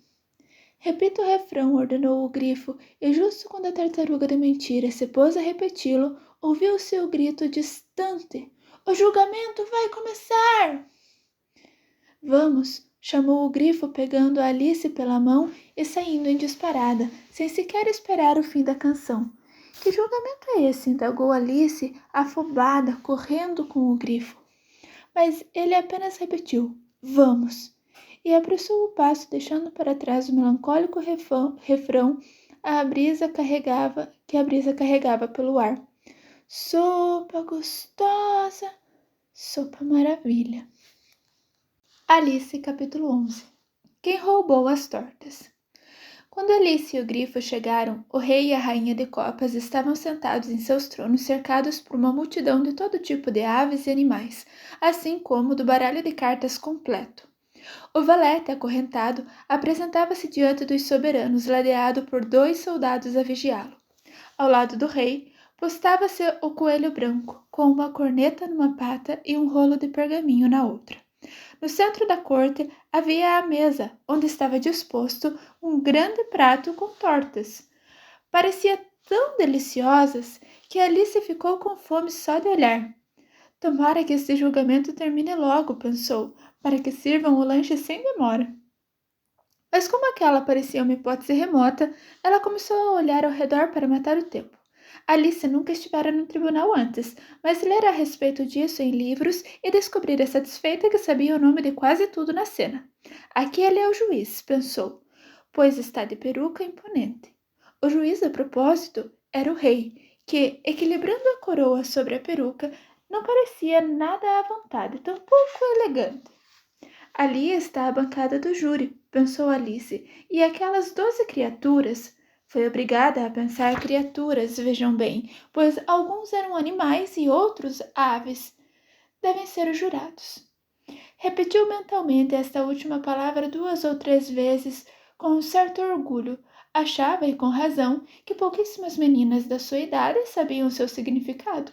Repita o refrão, ordenou o grifo, e justo quando a tartaruga de mentira se pôs a repeti-lo, ouviu-se o grito distante. O julgamento vai começar! Vamos, chamou o grifo pegando a Alice pela mão e saindo em disparada, sem sequer esperar o fim da canção. Que julgamento é esse? Indagou Alice, afobada, correndo com o grifo. Mas ele apenas repetiu, vamos, e apressou o passo, deixando para trás o melancólico refrão que a brisa carregava pelo ar. Sopa gostosa, sopa maravilha. Alice, capítulo 11. Quem roubou as tortas? Quando Alice e o grifo chegaram, o rei e a rainha de copas estavam sentados em seus tronos cercados por uma multidão de todo tipo de aves e animais, assim como do baralho de cartas completo. O valete, acorrentado, apresentava-se diante dos soberanos, ladeado por 2 soldados a vigiá-lo. Ao lado do rei, postava-se o coelho branco, com uma corneta numa pata e um rolo de pergaminho na outra. No centro da corte havia a mesa, onde estava disposto um grande prato com tortas. Parecia tão deliciosas que Alice ficou com fome só de olhar. Tomara que este julgamento termine logo, pensou, para que sirvam o lanche sem demora. Mas como aquela parecia uma hipótese remota, ela começou a olhar ao redor para matar o tempo. Alice nunca estivera no tribunal antes, mas lera a respeito disso em livros e descobrira satisfeita que sabia o nome de quase tudo na cena. Aquele é o juiz, pensou, pois está de peruca imponente. O juiz, a propósito, era o rei, que, equilibrando a coroa sobre a peruca, não parecia nada à vontade, tampouco elegante. Ali está a bancada do júri, pensou Alice, e aquelas 12 criaturas. Foi obrigada a pensar criaturas, vejam bem, pois alguns eram animais e outros aves. Devem ser os jurados. Repetiu mentalmente esta última palavra 2 ou 3 vezes, com um certo orgulho. Achava, e com razão, que pouquíssimas meninas da sua idade sabiam seu significado.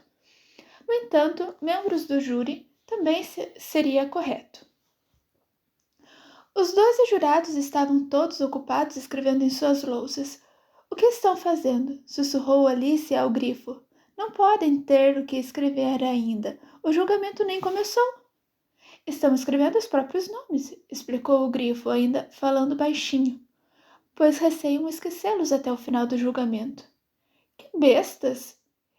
No entanto, membros do júri também seria correto. Os 12 jurados estavam todos ocupados escrevendo em suas louças. O que estão fazendo? Sussurrou Alice ao grifo. Não podem ter o que escrever ainda. O julgamento nem começou. Estão escrevendo os próprios nomes, explicou o grifo, ainda falando baixinho, pois receiam esquecê-los até o final do julgamento. Que bestas!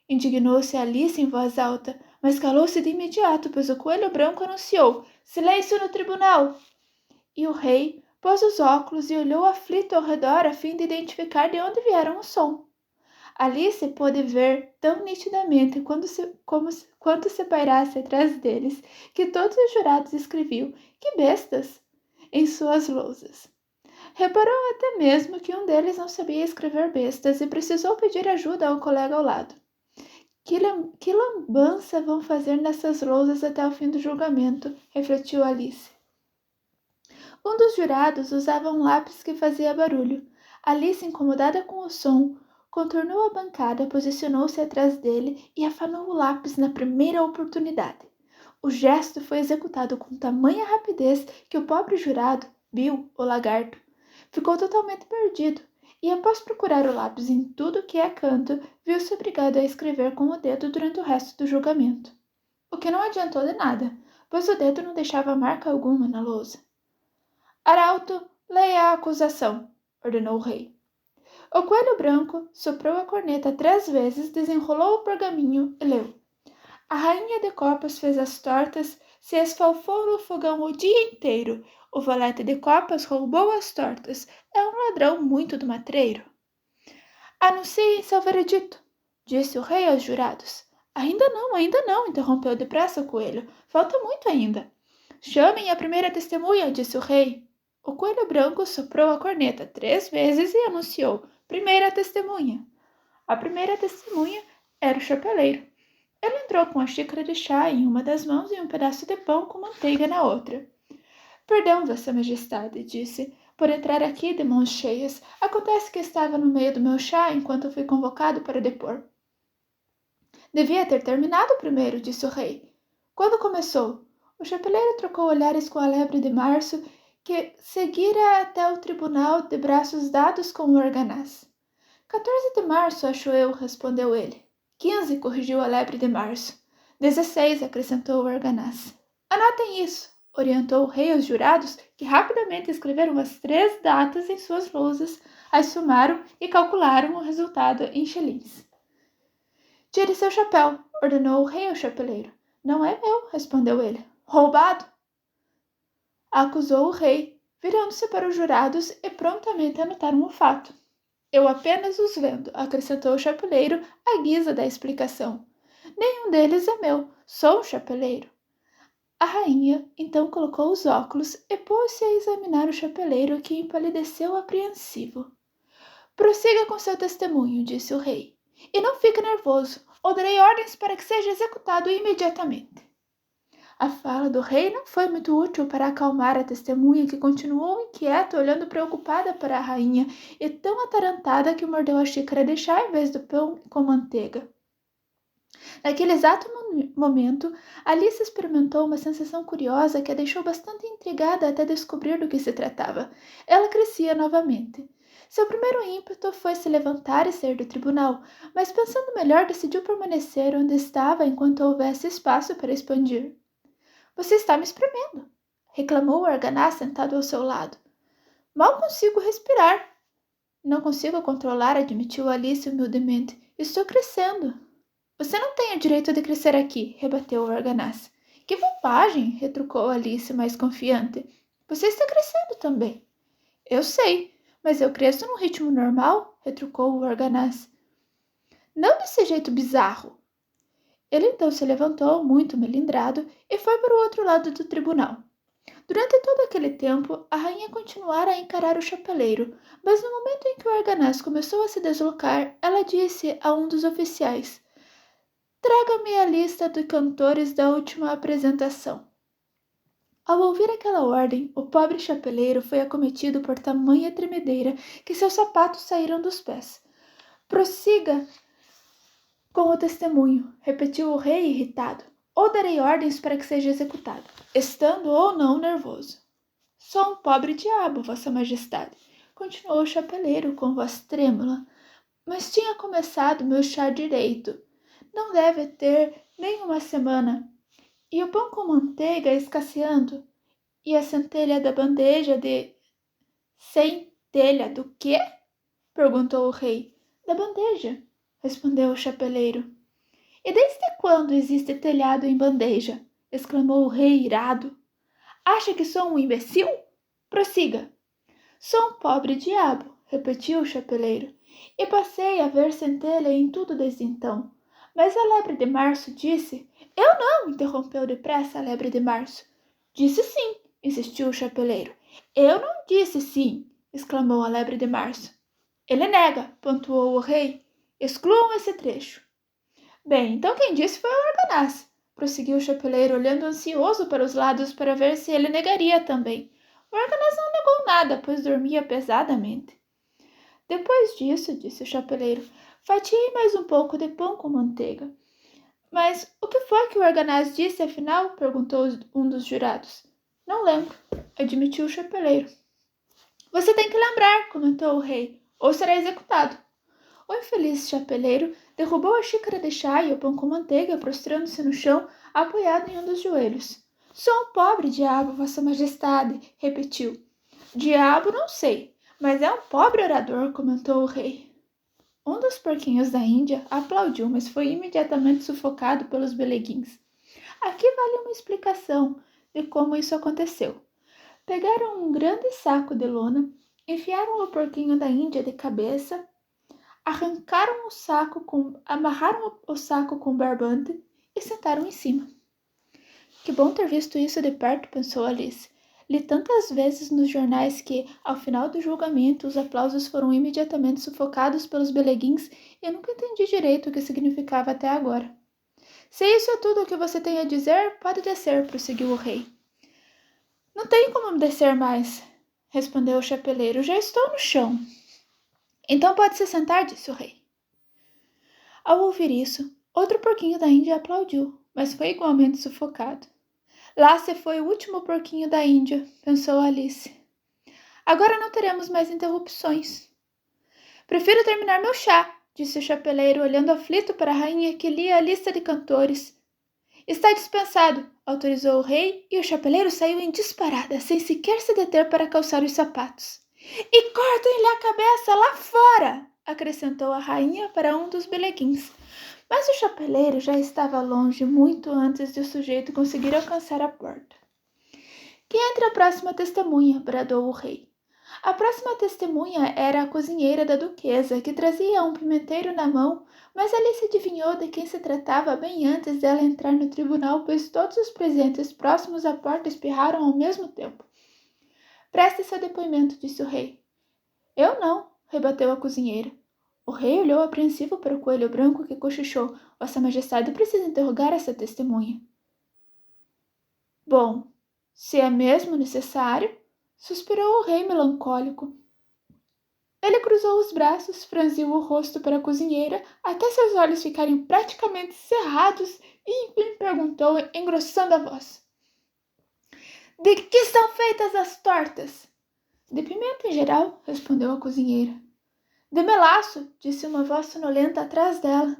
Indignou-se Alice em voz alta, mas calou-se de imediato, pois o coelho branco anunciou: Silêncio no tribunal! E o rei pôs os óculos e olhou aflito ao redor a fim de identificar de onde vieram o som. Alice pôde ver tão nitidamente quanto se pairasse atrás deles, que todos os jurados escreviam "que bestas" em suas lousas. Reparou até mesmo que um deles não sabia escrever bestas e precisou pedir ajuda ao colega ao lado. Que lambança vão fazer nessas lousas até o fim do julgamento, refletiu Alice. Um dos jurados usava um lápis que fazia barulho. Alice, incomodada com o som, contornou a bancada, posicionou-se atrás dele e afanou o lápis na primeira oportunidade. O gesto foi executado com tamanha rapidez que o pobre jurado, Bill, o lagarto, ficou totalmente perdido e, após procurar o lápis em tudo que é canto, viu-se obrigado a escrever com o dedo durante o resto do julgamento. O que não adiantou de nada, pois o dedo não deixava marca alguma na lousa. Arauto, leia a acusação, ordenou o rei. O coelho branco soprou a corneta 3 vezes, desenrolou o pergaminho e leu. A rainha de copas fez as tortas, se esfalfou no fogão o dia inteiro. O valete de copas roubou as tortas. É um ladrão muito do matreiro. Anunciem seu veredito, disse o rei aos jurados. Ainda não, interrompeu depressa o coelho. Falta muito ainda. Chamem a primeira testemunha, disse o rei. O coelho branco soprou a corneta 3 vezes e anunciou: Primeira testemunha. A primeira testemunha era o chapeleiro. Ele entrou com a xícara de chá em uma das mãos e um pedaço de pão com manteiga na outra. Perdão, Vossa Majestade, disse, por entrar aqui de mãos cheias. Acontece que estava no meio do meu chá enquanto fui convocado para depor. Devia ter terminado primeiro, disse o rei. Quando começou? O chapeleiro trocou olhares com a lebre de março, que seguira até o tribunal de braços dados com o organaz. 14 de março, acho eu, respondeu ele. 15, corrigiu a lebre de março. 16, acrescentou o organaz. Anotem isso, orientou o rei aos jurados, que rapidamente escreveram as 3 datas em suas lousas, as somaram e calcularam o resultado em xilins. Tire seu chapéu, ordenou o rei ao chapeleiro. Não é meu, respondeu ele. Roubado? Acusou o rei, virando-se para os jurados e prontamente anotaram o fato. Eu apenas os vendo, acrescentou o chapeleiro, à guisa da explicação. Nenhum deles é meu, sou um chapeleiro. A rainha então colocou os óculos e pôs-se a examinar o chapeleiro, que empalideceu apreensivo. Prossiga com seu testemunho, disse o rei. E não fique nervoso, ou darei ordens para que seja executado imediatamente. A fala do rei não foi muito útil para acalmar a testemunha, que continuou inquieta, olhando preocupada para a rainha e tão atarantada que mordeu a xícara de chá em vez do pão com manteiga. Naquele exato momento, Alice experimentou uma sensação curiosa que a deixou bastante intrigada até descobrir do que se tratava. Ela crescia novamente. Seu primeiro ímpeto foi se levantar e sair do tribunal, mas pensando melhor decidiu permanecer onde estava enquanto houvesse espaço para expandir. Você está me espremendo, reclamou o organaz sentado ao seu lado. Mal consigo respirar. Não consigo controlar, admitiu Alice humildemente. Estou crescendo. Você não tem o direito de crescer aqui, rebateu o organaz. Que bobagem, retrucou Alice mais confiante. Você está crescendo também. Eu sei, mas eu cresço num ritmo normal, retrucou o organaz. Não desse jeito bizarro. Ele então se levantou, muito melindrado, e foi para o outro lado do tribunal. Durante todo aquele tempo, a rainha continuara a encarar o chapeleiro, mas no momento em que o arganaz começou a se deslocar, ela disse a um dos oficiais: Traga-me a lista de cantores da última apresentação. Ao ouvir aquela ordem, o pobre chapeleiro foi acometido por tamanha tremedeira que seus sapatos saíram dos pés. Prossiga com o testemunho, repetiu o rei irritado, ou darei ordens para que seja executado, estando ou não nervoso. Sou um pobre diabo, vossa majestade, continuou o chapeleiro com voz trêmula, mas tinha começado meu chá direito. Não deve ter nem uma semana. E o pão com manteiga escasseando? E a centelha da bandeja de... Centelha do quê? Perguntou o rei. Da bandeja, respondeu o chapeleiro. E desde quando existe telhado em bandeja? Exclamou o rei irado. Acha que sou um imbecil? Prossiga. Sou um pobre diabo, repetiu o chapeleiro, e passei a ver centelha em tudo desde então. Mas a lebre de março disse... Eu não, interrompeu depressa a lebre de março. Disse sim, insistiu o chapeleiro. Eu não disse sim, exclamou a lebre de março. Ele nega, pontuou o rei. Excluam esse trecho. Bem, então quem disse foi o arganaz, prosseguiu o chapeleiro, olhando ansioso para os lados para ver se ele negaria também. O arganaz não negou nada, pois dormia pesadamente. Depois disso, disse o chapeleiro, fatiei mais um pouco de pão com manteiga. Mas o que foi que o arganaz disse, afinal? Perguntou um dos jurados. Não lembro, admitiu o chapeleiro. Você tem que lembrar, comentou o rei, ou será executado. O infeliz chapeleiro derrubou a xícara de chá e o pão com manteiga, prostrando-se no chão, apoiado em um dos joelhos. Sou um pobre diabo, vossa majestade, repetiu. Diabo não sei, mas é um pobre orador, comentou o rei. Um dos porquinhos da Índia aplaudiu, mas foi imediatamente sufocado pelos beleguins. Aqui vale uma explicação de como isso aconteceu. Pegaram um grande saco de lona, enfiaram o porquinho da Índia de cabeça, amarraram o saco com barbante e sentaram em cima. Que bom ter visto isso de perto, pensou Alice. Li tantas vezes nos jornais que, ao final do julgamento, os aplausos foram imediatamente sufocados pelos beleguins e eu nunca entendi direito o que significava até agora. Se isso é tudo o que você tem a dizer, pode descer, prosseguiu o rei. Não tenho como descer mais, respondeu o chapeleiro. Já estou no chão. Então pode se sentar, disse o rei. Ao ouvir isso, outro porquinho da Índia aplaudiu, mas foi igualmente sufocado. Lá se foi o último porquinho da Índia, pensou Alice. Agora não teremos mais interrupções. Prefiro terminar meu chá, disse o chapeleiro, olhando aflito para a rainha que lia a lista de cantores. Está dispensado, autorizou o rei, e o chapeleiro saiu em disparada, sem sequer se deter para calçar os sapatos. E cortem-lhe a cabeça lá fora, acrescentou a rainha para um dos beleguins. Mas o chapeleiro já estava longe muito antes de o sujeito conseguir alcançar a porta. Que entre a próxima testemunha, bradou o rei. A próxima testemunha era a cozinheira da duquesa, que trazia um pimenteiro na mão, mas Alice adivinhou de quem se tratava bem antes dela entrar no tribunal, pois todos os presentes próximos à porta espirraram ao mesmo tempo. Preste seu depoimento, disse o rei. Eu não, rebateu a cozinheira. O rei olhou apreensivo para o coelho branco que cochichou. Vossa Majestade precisa interrogar essa testemunha. Bom, se é mesmo necessário, suspirou o rei melancólico. Ele cruzou os braços, franziu o rosto para a cozinheira, até seus olhos ficarem praticamente cerrados e enfim perguntou, engrossando a voz. De que são feitas as tortas? De pimenta em geral, respondeu a cozinheira. De melaço, disse uma voz sonolenta atrás dela.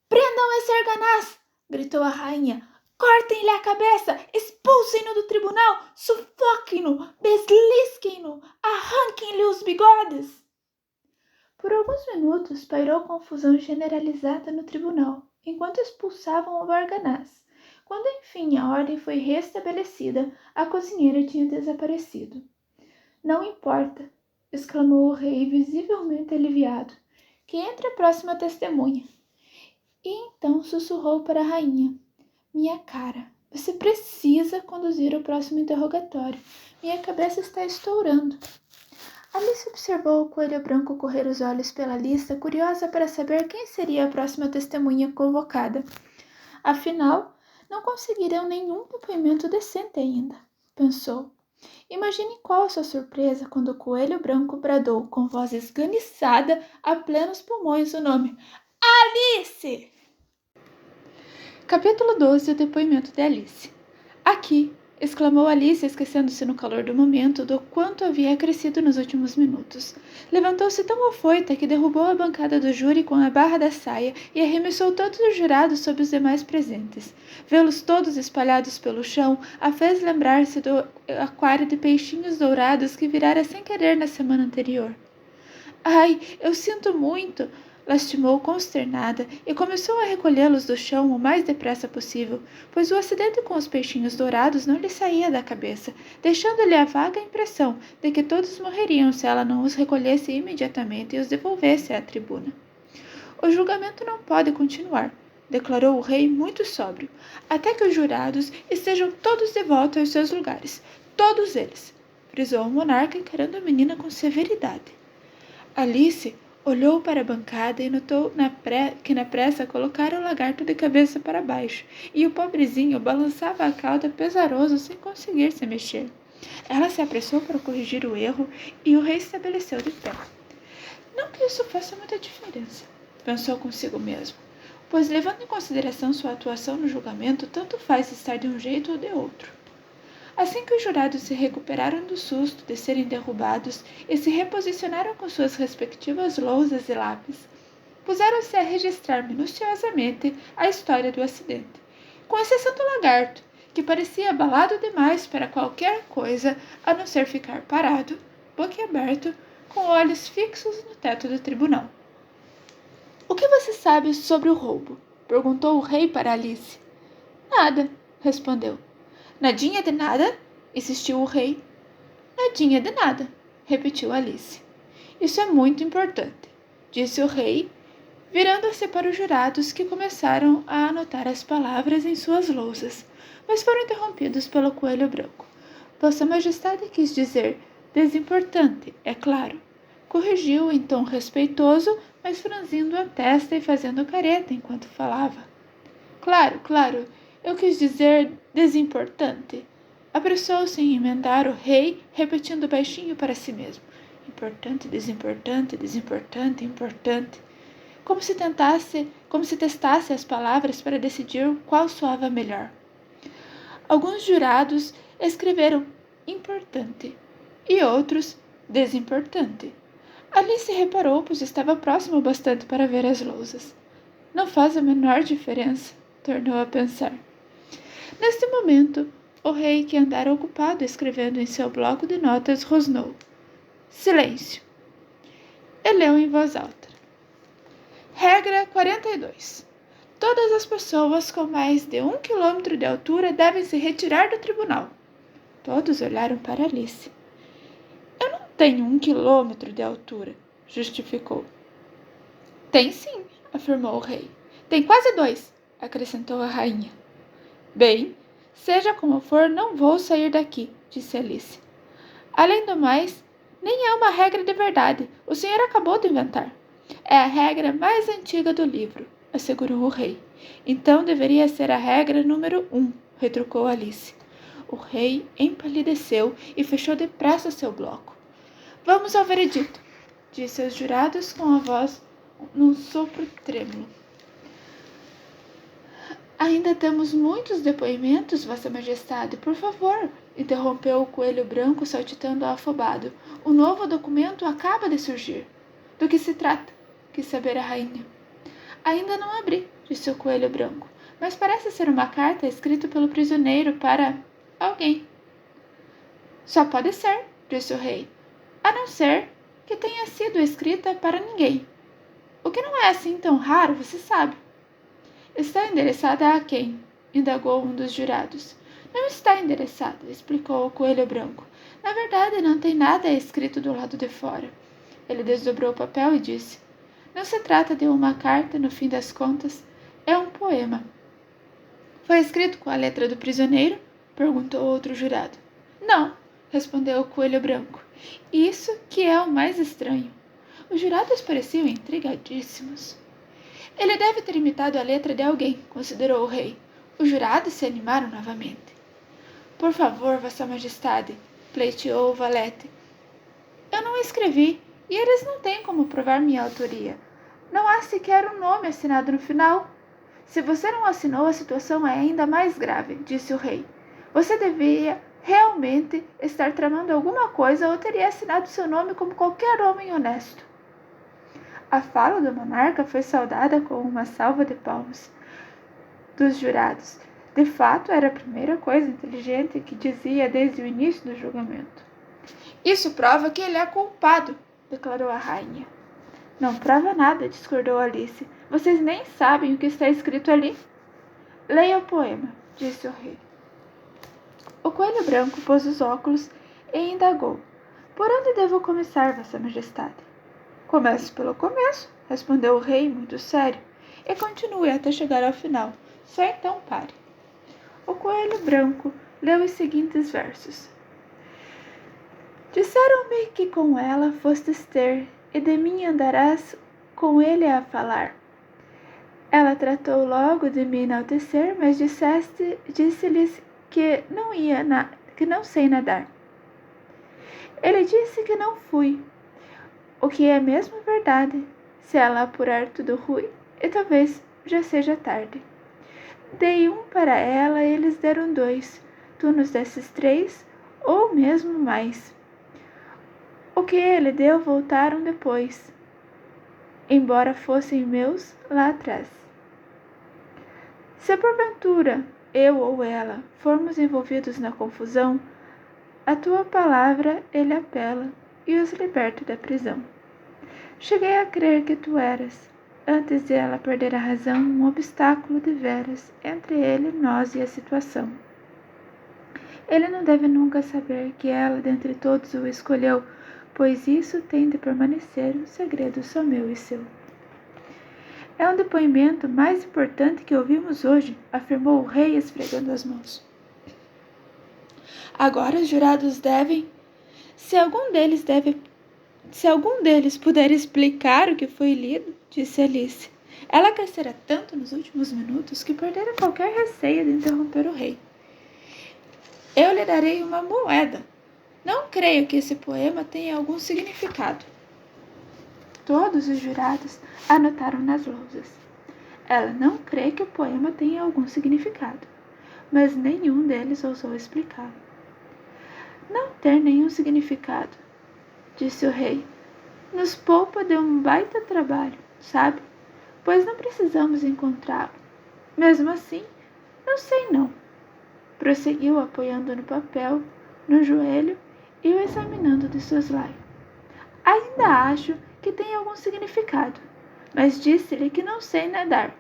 Prendam esse arganaz! Gritou a rainha. Cortem-lhe a cabeça! Expulsem-no do tribunal! Sufoquem-no! Beslisquem-no! Arranquem-lhe os bigodes! Por alguns minutos pairou confusão generalizada no tribunal, enquanto expulsavam o arganaz. Quando enfim a ordem foi restabelecida, a cozinheira tinha desaparecido. Não importa, exclamou o rei, visivelmente aliviado, que entre a próxima testemunha. E então sussurrou para a rainha. Minha cara, Você precisa conduzir o próximo interrogatório. Minha cabeça está estourando. Alice observou o coelho branco correr os olhos pela lista, curiosa para saber quem seria a próxima testemunha convocada. Afinal, não conseguirão nenhum depoimento decente ainda, pensou. Imagine qual a sua surpresa quando o coelho branco bradou com voz esganiçada a plenos pulmões o nome Alice! Capítulo 12. O depoimento de Alice. Aqui, exclamou Alice, esquecendo-se no calor do momento do quanto havia crescido nos últimos minutos. Levantou-se tão afoita que derrubou a bancada do júri com a barra da saia e arremessou todos os jurados sobre os demais presentes. Vê-los todos espalhados pelo chão a fez lembrar-se do aquário de peixinhos dourados que virara sem querer na semana anterior. Ai, eu sinto muito! Lastimou consternada e começou a recolhê-los do chão o mais depressa possível, pois o acidente com os peixinhos dourados não lhe saía da cabeça, deixando-lhe a vaga impressão de que todos morreriam se ela não os recolhesse imediatamente e os devolvesse à tribuna. O julgamento não pode continuar, declarou o rei muito sóbrio, até que os jurados estejam todos de volta aos seus lugares. Todos eles, frisou o monarca encarando a menina com severidade. Alice olhou para a bancada e notou que na pressa colocara o lagarto de cabeça para baixo, e o pobrezinho balançava a cauda pesaroso sem conseguir se mexer. Ela se apressou para corrigir o erro e o reestabeleceu de pé. Não que isso faça muita diferença, pensou consigo mesmo, pois levando em consideração sua atuação no julgamento, tanto faz estar de um jeito ou de outro. Assim que os jurados se recuperaram do susto de serem derrubados e se reposicionaram com suas respectivas lousas e lápis, puseram-se a registrar minuciosamente a história do acidente, com exceção do lagarto, que parecia abalado demais para qualquer coisa a não ser ficar parado, boquiaberto, com olhos fixos no teto do tribunal. O que você sabe sobre o roubo? Perguntou o rei para Alice. Nada, respondeu. Nadinha de nada? Insistiu o rei. Nadinha de nada, repetiu Alice. Isso é muito importante, disse o rei, virando-se para os jurados que começaram a anotar as palavras em suas lousas, mas foram interrompidos pelo coelho branco. Vossa Majestade quis dizer desimportante, é claro. Corrigiu em tom respeitoso, mas franzindo a testa e fazendo careta enquanto falava. Claro, eu quis dizer desimportante. Apressou-se em emendar o rei, repetindo baixinho para si mesmo. Importante, desimportante, importante. Como se testasse as palavras para decidir qual soava melhor. Alguns jurados escreveram importante e outros desimportante. Alice reparou, pois estava próximo bastante para ver as lousas. Não faz a menor diferença, tornou a pensar. Neste momento, o rei, que andara ocupado escrevendo em seu bloco de notas, rosnou. Silêncio. E leu em voz alta. Regra 42. Todas as pessoas com mais de 1 quilômetro de altura devem se retirar do tribunal. Todos olharam para Alice. Eu não tenho 1 quilômetro de altura, justificou. Tem sim, afirmou o rei. Tem quase 2, acrescentou a rainha. Bem, seja como for, não vou sair daqui, disse Alice. Além do mais, nem é uma regra de verdade. O senhor acabou de inventar. É a regra mais antiga do livro, assegurou o rei. Então deveria ser a regra número 1, retrucou Alice. O rei empalideceu e fechou depressa seu bloco. Vamos ao veredito, disse aos jurados com a voz num sopro trêmulo. Ainda temos muitos depoimentos, Vossa Majestade, por favor, interrompeu o coelho branco saltitando afobado. O novo documento acaba de surgir. Do que se trata? Quis saber a rainha. Ainda não abri, disse o coelho branco, mas parece ser uma carta escrita pelo prisioneiro para alguém. Só pode ser, disse o rei, a não ser que tenha sido escrita para ninguém. O que não é assim tão raro, você sabe. Está endereçada a quem? Indagou um dos jurados. Não está endereçada, explicou o coelho branco. Na verdade, não tem nada escrito do lado de fora. Ele desdobrou o papel e disse: Não se trata de uma carta, no fim das contas, é um poema. Foi escrito com a letra do prisioneiro? Perguntou outro jurado. Não, respondeu o coelho branco. Isso que é o mais estranho. Os jurados pareciam intrigadíssimos. Ele deve ter imitado a letra de alguém, considerou o rei. Os jurados se animaram novamente. Por favor, Vossa Majestade, pleiteou o valete. Eu não escrevi, e eles não têm como provar minha autoria. Não há sequer um nome assinado no final. Se você não assinou, a situação é ainda mais grave, disse o rei. Você devia realmente estar tramando alguma coisa ou teria assinado seu nome como qualquer homem honesto. A fala do monarca foi saudada com uma salva de palmas dos jurados. De fato, era a primeira coisa inteligente que dizia desde o início do julgamento. Isso prova que ele é culpado, declarou a rainha. Não prova nada, discordou Alice. Vocês nem sabem o que está escrito ali. Leia o poema, disse o rei. O coelho branco pôs os óculos e indagou. Por onde devo começar, Vossa Majestade? Comece pelo começo, respondeu o rei, muito sério, e continue até chegar ao final. Só então pare. O coelho branco leu os seguintes versos. Disseram-me que com ela fostes ter, e de mim andarás com ele a falar. Ela tratou logo de me enaltecer, mas disse-lhes que que não sei nadar. Ele disse que não fui, o que é mesmo verdade, se ela apurar tudo ruim, e talvez já seja tarde. Dei um para ela, eles deram 2, tu nos desses 3, ou mesmo mais. O que ele deu voltaram depois, embora fossem meus lá atrás. Se porventura eu ou ela formos envolvidos na confusão, a tua palavra ele apela e os liberta da prisão. Cheguei a crer que tu eras, antes de ela perder a razão, um obstáculo de veras entre ele, nós e a situação. Ele não deve nunca saber que ela dentre todos o escolheu, pois isso tem de permanecer um segredo só meu e seu. É um depoimento mais importante que ouvimos hoje, afirmou o rei esfregando as mãos. Agora os jurados devem, se algum deles puder explicar o que foi lido, disse Alice. Ela crescera tanto nos últimos minutos que perdera qualquer receio de interromper o rei. Eu lhe darei uma moeda. Não creio que esse poema tenha algum significado. Todos os jurados anotaram nas lousas. Ela não crê que o poema tenha algum significado, mas nenhum deles ousou explicá-lo. Não ter nenhum significado, disse o rei, nos poupa de um baita trabalho, sabe? Pois não precisamos encontrá-lo. Mesmo assim, não sei não. Prosseguiu apoiando no papel, no joelho e o examinando de soslaio. Ainda acho que tem algum significado, mas disse-lhe que não sei nadar.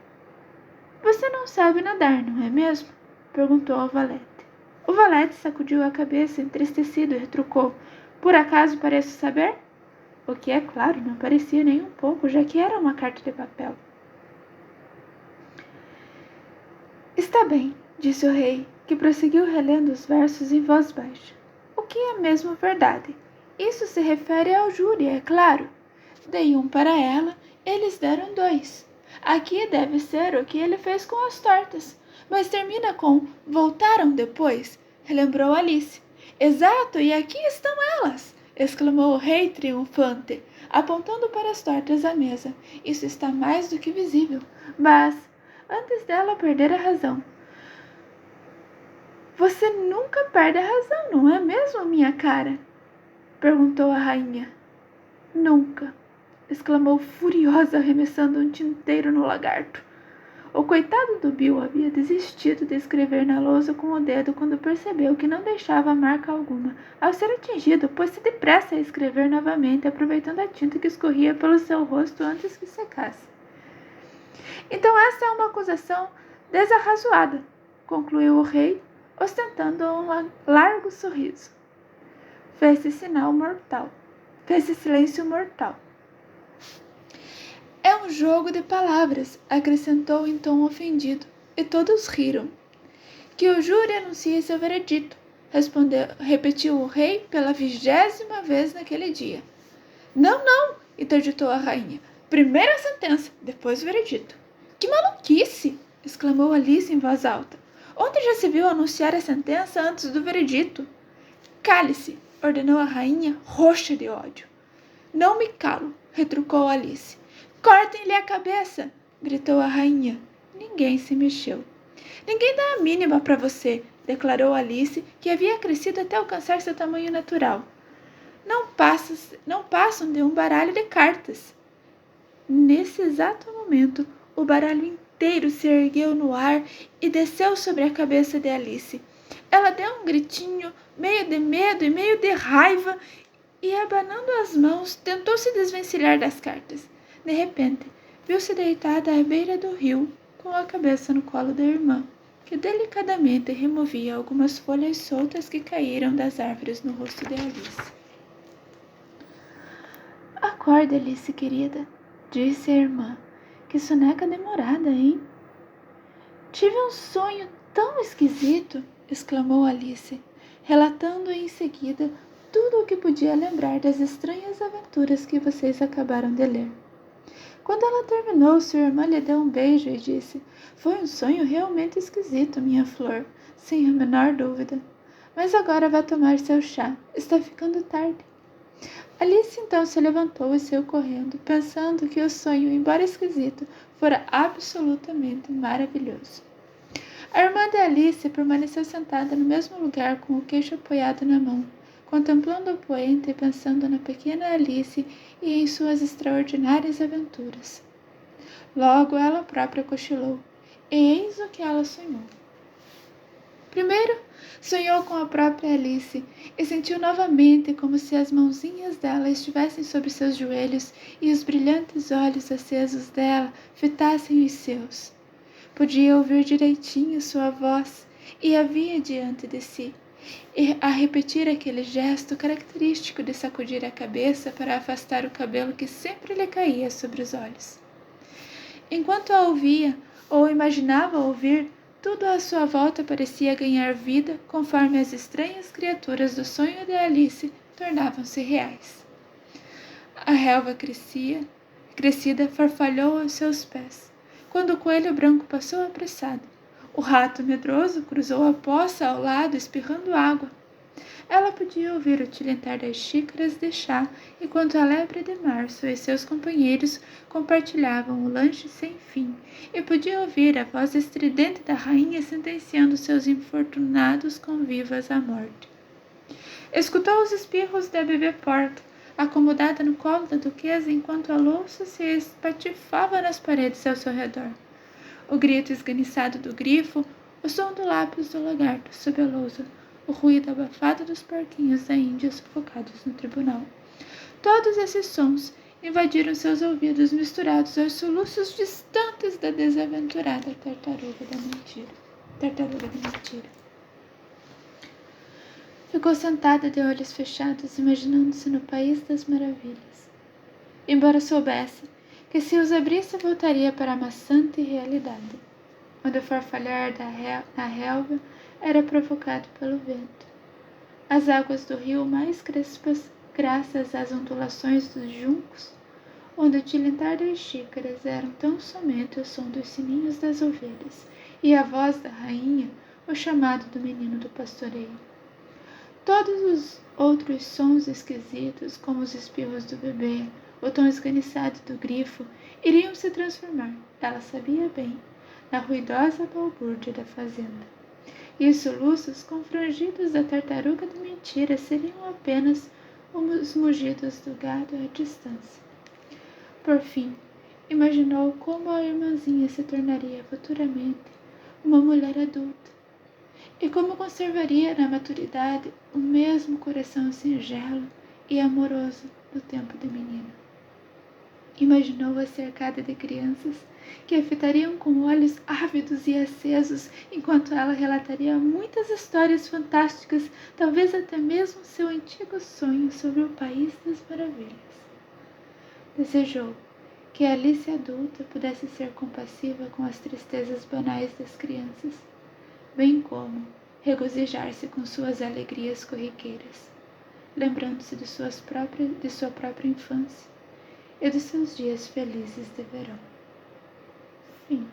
Você não sabe nadar, não é mesmo? Perguntou ao valete. O valete sacudiu a cabeça entristecido e retrucou. Por acaso pareço saber? O que, é claro, não parecia nem um pouco, já que era uma carta de papel. Está bem, disse o rei, que prosseguiu relendo os versos em voz baixa. O que é mesmo verdade? Isso se refere ao júri, é claro. Dei um para ela, eles deram 2. Aqui deve ser o que ele fez com as tortas, mas termina com voltaram depois, relembrou Alice. Exato, e aqui estão elas, exclamou o rei triunfante, apontando para as tortas à mesa. Isso está mais do que visível, mas antes dela perder a razão. Você nunca perde a razão, não é mesmo, minha cara? Perguntou a rainha. Nunca, exclamou furiosa, arremessando um tinteiro no lagarto. O coitado do Bill havia desistido de escrever na lousa com o dedo quando percebeu que não deixava marca alguma. Ao ser atingido, pôs-se depressa a escrever novamente, aproveitando a tinta que escorria pelo seu rosto antes que secasse. Então essa é uma acusação desarrazoada, concluiu o rei, ostentando um largo sorriso. Fez-se silêncio mortal. É um jogo de palavras, acrescentou em tom ofendido, e todos riram. Que o júri anuncie seu veredito, repetiu o rei pela 20ª vez naquele dia. Não, não, interditou a rainha. Primeiro a sentença, depois o veredito. Que maluquice! Exclamou Alice em voz alta. Onde já se viu anunciar a sentença antes do veredito? Cale-se, ordenou a rainha, roxa de ódio. Não me calo, retrucou Alice. Cortem-lhe a cabeça, gritou a rainha. Ninguém se mexeu. Ninguém dá a mínima para você, declarou Alice, que havia crescido até alcançar seu tamanho natural. Não passam de um baralho de cartas. Nesse exato momento, o baralho inteiro se ergueu no ar e desceu sobre a cabeça de Alice. Ela deu um gritinho, meio de medo e meio de raiva, e, abanando as mãos, tentou se desvencilhar das cartas. De repente, viu-se deitada à beira do rio, com a cabeça no colo da irmã, que delicadamente removia algumas folhas soltas que caíram das árvores no rosto de Alice. Acorda, Alice, querida, disse a irmã. Que soneca demorada, hein? Tive um sonho tão esquisito, exclamou Alice, relatando em seguida tudo o que podia lembrar das estranhas aventuras que vocês acabaram de ler. Quando ela terminou, sua irmã lhe deu um beijo e disse: Foi um sonho realmente esquisito, minha flor, sem a menor dúvida. Mas agora vá tomar seu chá, está ficando tarde. Alice então se levantou e saiu correndo, pensando que o sonho, embora esquisito, fora absolutamente maravilhoso. A irmã de Alice permaneceu sentada no mesmo lugar com o queixo apoiado na mão, contemplando o poente e pensando na pequena Alice e em suas extraordinárias aventuras. Logo ela própria cochilou, e eis o que ela sonhou. Primeiro, sonhou com a própria Alice e sentiu novamente como se as mãozinhas dela estivessem sobre seus joelhos e os brilhantes olhos acesos dela fitassem os seus. Podia ouvir direitinho sua voz e a via diante de si, e a repetir aquele gesto característico de sacudir a cabeça para afastar o cabelo que sempre lhe caía sobre os olhos. Enquanto a ouvia, ou imaginava ouvir, tudo à sua volta parecia ganhar vida conforme as estranhas criaturas do sonho de Alice tornavam-se reais. A relva crescida farfalhou aos seus pés, quando o coelho branco passou apressado. O rato medroso cruzou a poça ao lado, espirrando água. Ela podia ouvir o tilintar das xícaras de chá enquanto a lebre de março e seus companheiros compartilhavam o lanche sem fim, e podia ouvir a voz estridente da rainha sentenciando seus infortunados convivas à morte. Escutou os espirros da bebê porca, acomodada no colo da duquesa enquanto a louça se espatifava nas paredes ao seu redor. O grito esganiçado do grifo, o som do lápis do lagarto sob a lousa, o ruído abafado dos porquinhos da Índia sufocados no tribunal. Todos esses sons invadiram seus ouvidos, misturados aos soluços distantes da desaventurada tartaruga da mentira. Ficou sentada de olhos fechados, imaginando-se no país das maravilhas. Embora soubesse que se os abrisse voltaria para a maçante realidade, onde o farfalhar na relva era provocado pelo vento. As águas do rio mais crespas, graças às ondulações dos juncos, onde o tilintar das xícaras eram tão somente o som dos sininhos das ovelhas e a voz da rainha, o chamado do menino do pastoreio. Todos os outros sons esquisitos, como os espirros do bebê, o tom esganiçado do grifo, iriam se transformar, ela sabia bem, na ruidosa balbúrdia da fazenda. E os soluços confrangidos da tartaruga de mentira seriam apenas os mugidos do gado à distância. Por fim, imaginou como a irmãzinha se tornaria futuramente uma mulher adulta, e como conservaria na maturidade o mesmo coração singelo e amoroso do tempo de menina. Imaginou-a cercada de crianças que a fitariam com olhos ávidos e acesos, enquanto ela relataria muitas histórias fantásticas, talvez até mesmo seu antigo sonho sobre o país das maravilhas. Desejou que a Alice adulta pudesse ser compassiva com as tristezas banais das crianças, bem como regozijar-se com suas alegrias corriqueiras, lembrando-se de sua própria infância e dos seus dias felizes de verão. Fim.